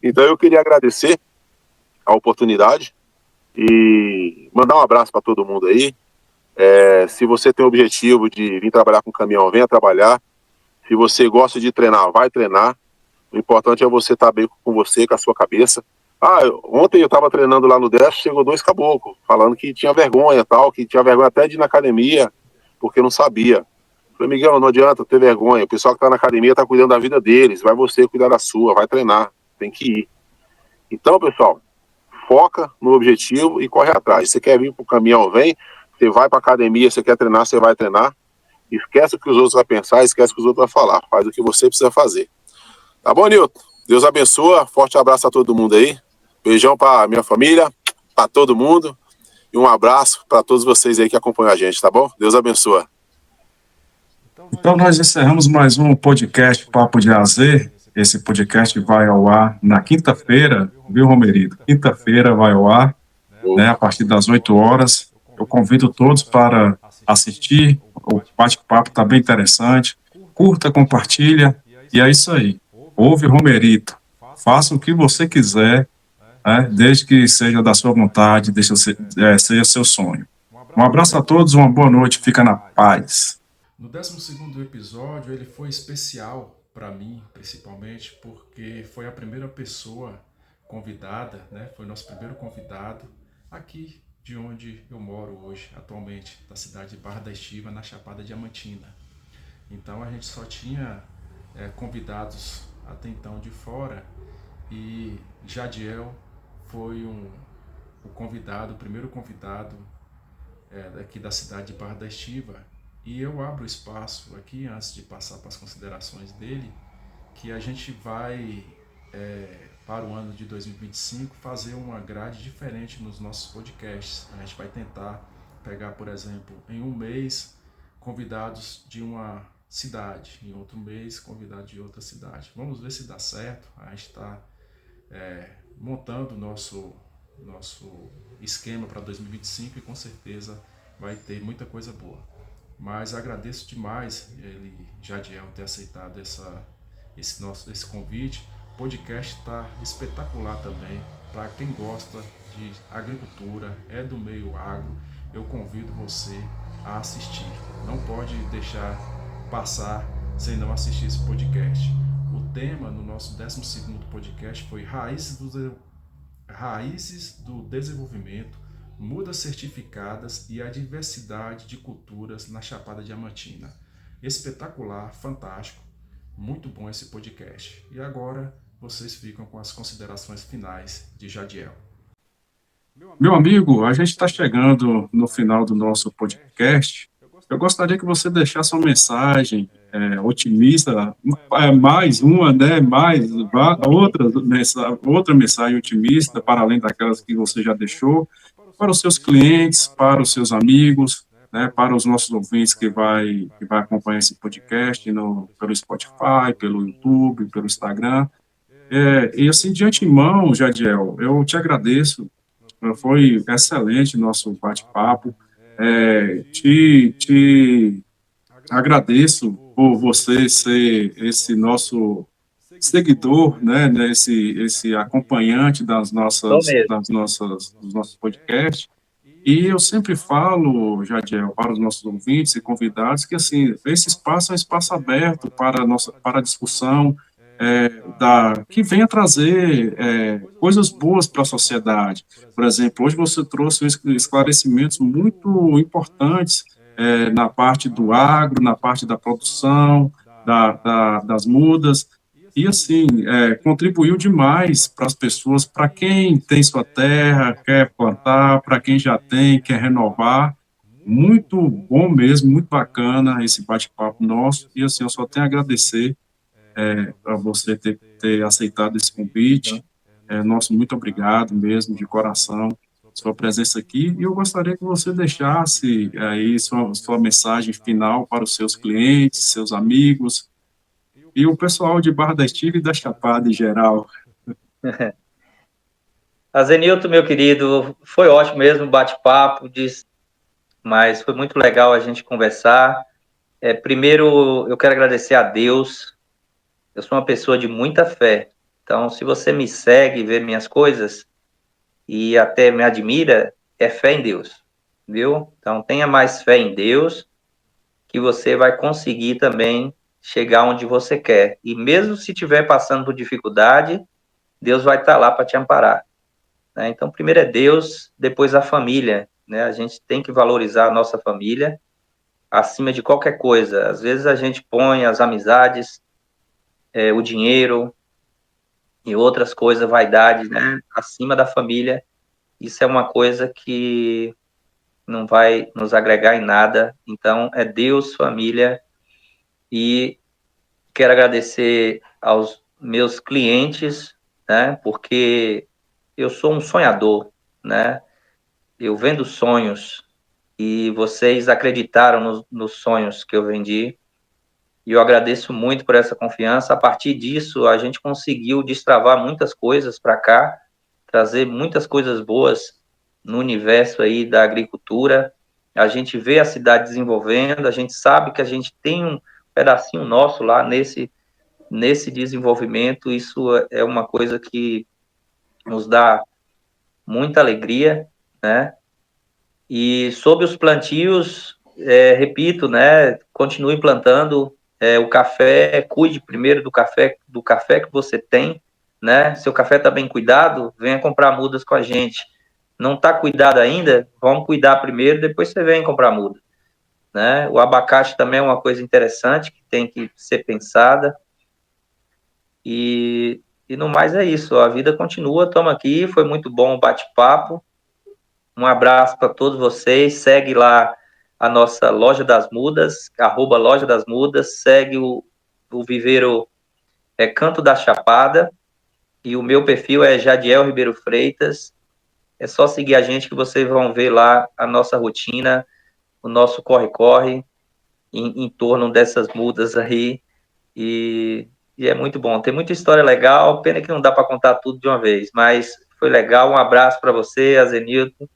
Então eu queria agradecer a oportunidade e mandar um abraço para todo mundo aí. Se você tem o objetivo de vir trabalhar com caminhão, venha trabalhar. Se você gosta de treinar, vai treinar. O importante é você estar bem com você, com a sua cabeça. Ontem eu estava treinando lá no Décio, chegou 2 caboclos, falando que tinha vergonha, que tinha vergonha até de ir na academia, porque não sabia. Falei, Miguel, não adianta ter vergonha, o pessoal que está na academia está cuidando da vida deles, vai você cuidar da sua, vai treinar, tem que ir. Então, pessoal, foca no objetivo e corre atrás. Você quer vir para o caminhão, vem, você vai para a academia, você quer treinar, você vai treinar. Esquece o que os outros vão pensar, esquece o que os outros vão falar, faz o que você precisa fazer. Tá bom, Nilton? Deus abençoe, forte abraço a todo mundo aí, beijão para minha família, para todo mundo, e um abraço para todos vocês aí que acompanham a gente, tá bom? Deus abençoe. Então, nós encerramos mais um podcast Papo de AZ. Esse podcast vai ao ar na quinta-feira, viu, Romerito? Quinta-feira vai ao ar, né, a partir das 8 horas. Eu convido todos para assistir. O bate-papo está bem interessante. Curta, compartilha, e é isso aí. Ouve Romerito. Faça o que você quiser, né, desde que seja da sua vontade, seja seu sonho. Um abraço a todos, uma boa noite, fica na paz. No 12º episódio, ele foi especial para mim, principalmente, porque foi a primeira pessoa convidada, né? Foi nosso primeiro convidado aqui de onde eu moro hoje, atualmente, da cidade de Barra da Estiva, na Chapada Diamantina. Então a gente só tinha convidados até então de fora, e Jadiel foi o primeiro convidado aqui da cidade de Barra da Estiva. E eu abro espaço aqui, antes de passar para as considerações dele, que a gente vai, para o ano de 2025, fazer uma grade diferente nos nossos podcasts. A gente vai tentar pegar, por exemplo, em um mês, convidados de uma cidade, em outro mês convidado de outra cidade. Vamos ver se dá certo. A gente está montando o nosso esquema para 2025 e com certeza vai ter muita coisa boa. Mas agradeço demais ele, Jadiel, ter aceitado esse convite. O podcast está espetacular também. Para quem gosta de agricultura, é do meio agro, eu convido você a assistir. Não pode deixar passar sem não assistir esse podcast. O tema no nosso 12º podcast foi Raízes do Desenvolvimento, Mudas Certificadas e a Diversidade de Culturas na Chapada Diamantina. Espetacular, fantástico, muito bom esse podcast. E agora vocês ficam com as considerações finais de Jadiel. Meu amigo, a gente está chegando no final do nosso podcast. Eu gostaria que você deixasse uma mensagem otimista, mais uma, né, outra mensagem otimista, para além daquelas que você já deixou, para os seus clientes, para os seus amigos, né, para os nossos ouvintes que vai acompanhar esse podcast pelo Spotify, pelo YouTube, pelo Instagram. E assim, de antemão, Jadiel, eu te agradeço. Foi excelente nosso bate-papo. Te agradeço por você ser esse nosso seguidor, né, esse acompanhante dos nossos podcasts. E eu sempre falo, Jadiel, para os nossos ouvintes e convidados, que assim, esse espaço é um espaço aberto para a discussão, que venha trazer coisas boas para a sociedade. Por exemplo, hoje você trouxe esclarecimentos muito importantes na parte do agro, na parte da produção, das mudas, e assim, contribuiu demais para as pessoas, para quem tem sua terra, quer plantar, para quem já tem, quer renovar. Muito bom mesmo, muito bacana esse bate-papo nosso, e assim, eu só tenho a agradecer para você ter aceitado esse convite. Nosso muito obrigado mesmo, de coração, sua presença aqui, e eu gostaria que você deixasse aí sua mensagem final para os seus clientes, seus amigos, e o pessoal de Barra da Estiva e da Chapada em geral. Azenilton, meu querido, foi ótimo mesmo o bate-papo, mas foi muito legal a gente conversar. Primeiro, eu quero agradecer a Deus. Eu sou uma pessoa de muita fé, então se você me segue, vê minhas coisas e até me admira, é fé em Deus, viu? Então tenha mais fé em Deus, que você vai conseguir também chegar onde você quer. E mesmo se estiver passando por dificuldade, Deus vai estar lá para te amparar, né? Então primeiro é Deus, depois a família, né? A gente tem que valorizar a nossa família acima de qualquer coisa. Às vezes a gente põe as amizades, o dinheiro e outras coisas, vaidade, né, acima da família. Isso é uma coisa que não vai nos agregar em nada. Então, é Deus, família, e quero agradecer aos meus clientes, né, porque eu sou um sonhador, né, eu vendo sonhos e vocês acreditaram nos sonhos que eu vendi. E eu agradeço muito por essa confiança. A partir disso, a gente conseguiu destravar muitas coisas para cá, trazer muitas coisas boas no universo aí da agricultura. A gente vê a cidade desenvolvendo, a gente sabe que a gente tem um pedacinho nosso lá nesse desenvolvimento. Isso é uma coisa que nos dá muita alegria, né? E sobre os plantios, repito, né? Continue plantando. O café, cuide primeiro do café que você tem, né? Seu café está bem cuidado, venha comprar mudas com a gente. Não está cuidado ainda? Vamos cuidar primeiro, depois você vem comprar muda, né? O abacate também é uma coisa interessante que tem que ser pensada. E no mais é isso, a vida continua, estamos aqui, foi muito bom o bate-papo. Um abraço para todos vocês, segue lá a nossa Loja das Mudas, @Loja das Mudas, segue o viveiro Canto da Chapada, e o meu perfil é Jadiel Ribeiro Freitas. É só seguir a gente que vocês vão ver lá a nossa rotina, o nosso corre-corre, em torno dessas mudas aí, e é muito bom. Tem muita história legal, pena que não dá para contar tudo de uma vez, mas foi legal. Um abraço para você, Azenilton,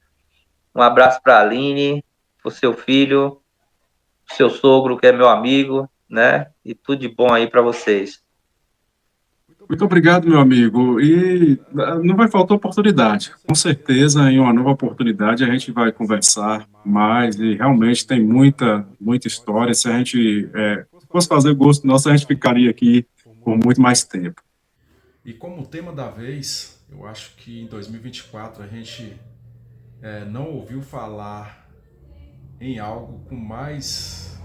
um abraço para a Aline, para o seu filho, seu sogro, que é meu amigo, né? E tudo de bom aí para vocês. Muito obrigado, meu amigo. E não vai faltar oportunidade. Com certeza, em uma nova oportunidade, a gente vai conversar mais. E realmente tem muita história. Se a gente fosse fazer o gosto nosso, a gente ficaria aqui por muito mais tempo. E como tema da vez, eu acho que em 2024 a gente não ouviu falar em algo com mais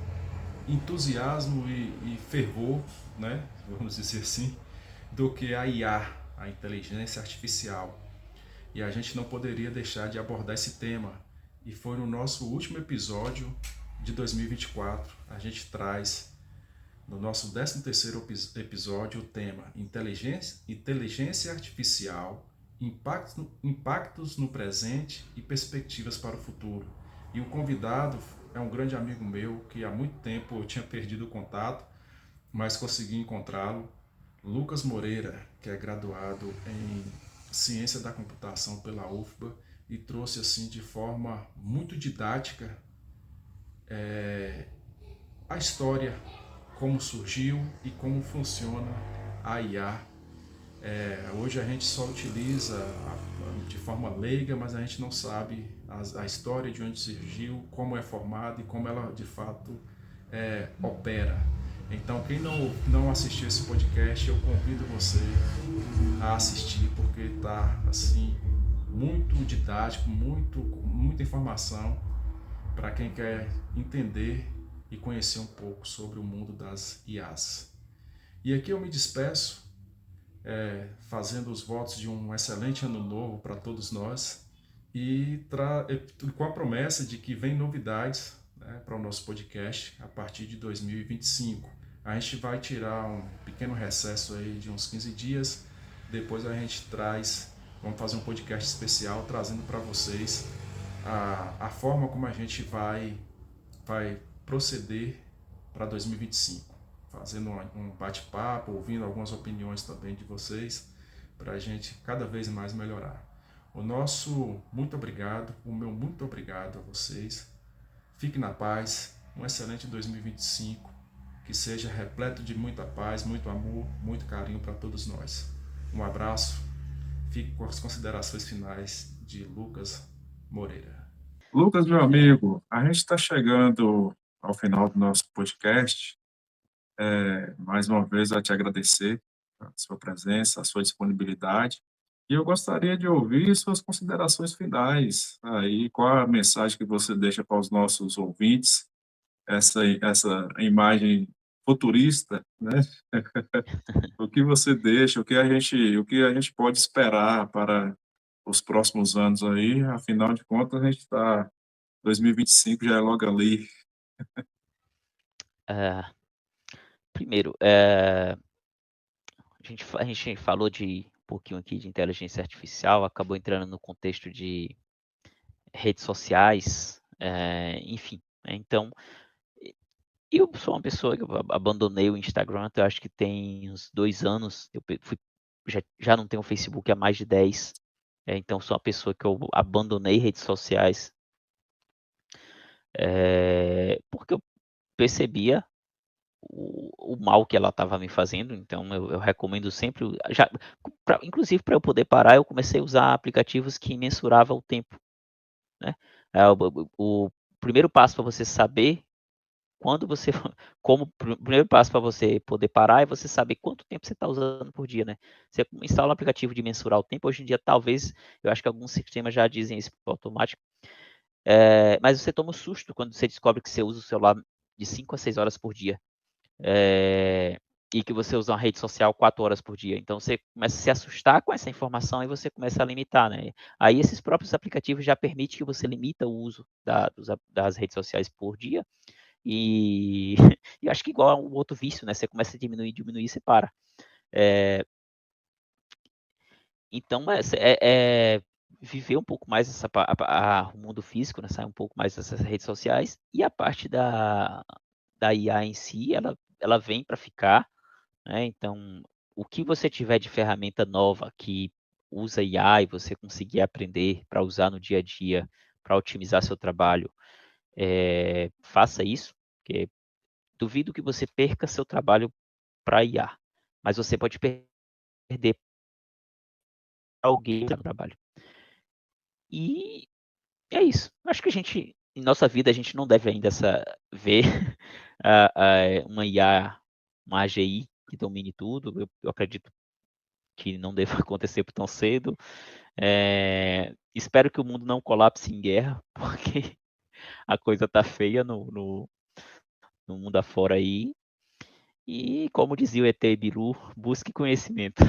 entusiasmo e fervor, né? Vamos dizer assim, do que a IA, a inteligência artificial. E a gente não poderia deixar de abordar esse tema. E foi no nosso último episódio de 2024, a gente traz no nosso 13º episódio o tema Inteligência Artificial, impactos no presente e perspectivas para o futuro. E o convidado é um grande amigo meu que há muito tempo eu tinha perdido o contato, mas consegui encontrá-lo, Lucas Moreira, que é graduado em Ciência da Computação pela UFBA e trouxe assim de forma muito didática a história, como surgiu e como funciona a IA. Hoje a gente só utiliza de forma leiga, mas a gente não sabe a história de onde surgiu, como é formada e como ela de fato opera. Então, quem não assistiu esse podcast, eu convido você a assistir, porque está assim, muito didático, muita informação para quem quer entender e conhecer um pouco sobre o mundo das IAs. E aqui eu me despeço, fazendo os votos de um excelente ano novo para todos nós e com a promessa de que vem novidades, né, para o nosso podcast a partir de 2025. A gente vai tirar um pequeno recesso aí de uns 15 dias, depois a gente vamos fazer um podcast especial trazendo para vocês a forma como a gente vai proceder para 2025, fazendo um bate-papo, ouvindo algumas opiniões também de vocês, para a gente cada vez mais melhorar. O nosso muito obrigado, o meu muito obrigado a vocês. Fique na paz, um excelente 2025, que seja repleto de muita paz, muito amor, muito carinho para todos nós. Um abraço, fique com as considerações finais de Lucas Moreira. Lucas, meu amigo, a gente está chegando ao final do nosso podcast. Mais uma vez, eu te agradecer a sua presença, a sua disponibilidade. E eu gostaria de ouvir suas considerações finais. Aí, qual a mensagem que você deixa para os nossos ouvintes? Essa imagem futurista, né? O que você deixa, o que a gente pode esperar para os próximos anos aí? Afinal de contas, a gente está 2025 já é logo ali. Primeiro, a gente falou um pouquinho aqui de inteligência artificial, acabou entrando no contexto de redes sociais, enfim. Então, eu sou uma pessoa que eu abandonei o Instagram, eu acho que tem uns 2 anos. Já não tenho o Facebook há mais de 10. Então, sou uma pessoa que eu abandonei redes sociais porque eu percebia o mal que ela estava me fazendo. Então, eu recomendo sempre, inclusive para eu poder parar, eu comecei a usar aplicativos que mensuravam o tempo, né? O primeiro passo para você saber o primeiro passo para você poder parar é você saber quanto tempo você está usando por dia, né? Você instala um aplicativo de mensurar o tempo. Hoje em dia, talvez, eu acho que alguns sistemas já dizem isso automático, mas você toma um susto quando você descobre que você usa o celular de 5 a 6 horas por dia, e que você usa uma rede social 4 horas por dia. Então, você começa a se assustar com essa informação e você começa a limitar, né? Aí, esses próprios aplicativos já permitem que você limita o uso das redes sociais por dia. E eu acho que igual a um outro vício, né? Você começa a diminuir, você para. Então, viver um pouco mais o mundo físico, né? Sair um pouco mais dessas redes sociais. E a parte da IA em si, ela vem para ficar, né? Então, o que você tiver de ferramenta nova que usa IA e você conseguir aprender para usar no dia a dia, para otimizar seu trabalho, faça isso, porque duvido que você perca seu trabalho para IA, mas você pode perder alguém no trabalho. E é isso. Acho que em nossa vida, a gente não deve ainda ver uma IA, uma AGI que domine tudo. Eu acredito que não deva acontecer tão cedo. Espero que o mundo não colapse em guerra, porque a coisa tá feia no mundo afora aí. E como dizia o ET Bilu, busque conhecimento.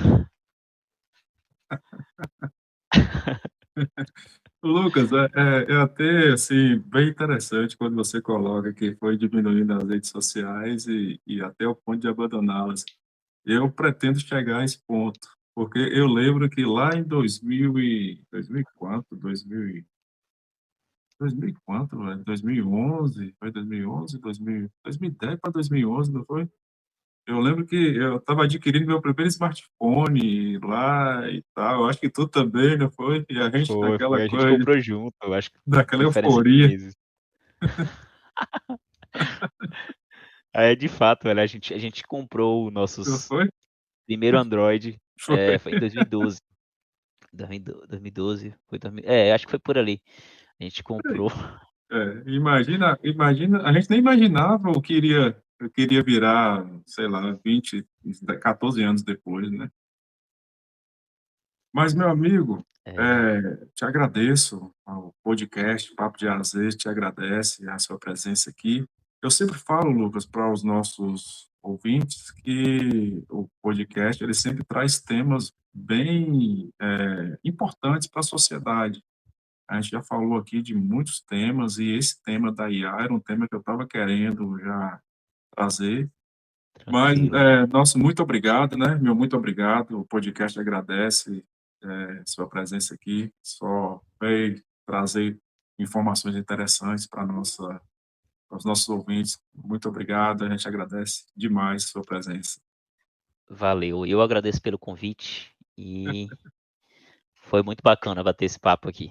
Lucas, é até assim, bem interessante quando você coloca que foi diminuindo as redes sociais e até o ponto de abandoná-las. Eu pretendo chegar a esse ponto, porque eu lembro que lá em 2000 e quanto? 2000 e quanto, velho? 2011, foi 2011, 2010 para 2011, não foi? Eu lembro que eu estava adquirindo meu primeiro smartphone lá e tal. Eu acho que tu também, não foi? E a gente naquela A gente coisa, comprou junto, eu acho que daquela diferença de euforia. meses. De fato, velho, a gente comprou o Não nosso foi? primeiro Android, Foi. foi em 2012. 2012, acho que foi por ali. A gente comprou. Imagina, a gente nem imaginava o que iria virar, sei lá, 20, 14 anos depois, né? Mas, meu amigo, te agradeço ao podcast Papo de AZ, te agradece a sua presença aqui. Eu sempre falo, Lucas, para os nossos ouvintes que o podcast ele sempre traz temas bem importantes para a sociedade. A gente já falou aqui de muitos temas e esse tema da IA era um tema que eu estava querendo já trazer. Mas, Tranquilo. nosso muito obrigado, né? Meu muito obrigado. O podcast agradece sua presença aqui. Só veio trazer informações interessantes para os nossos ouvintes. Muito obrigado. A gente agradece demais sua presença. Valeu. Eu agradeço pelo convite e foi muito bacana bater esse papo aqui.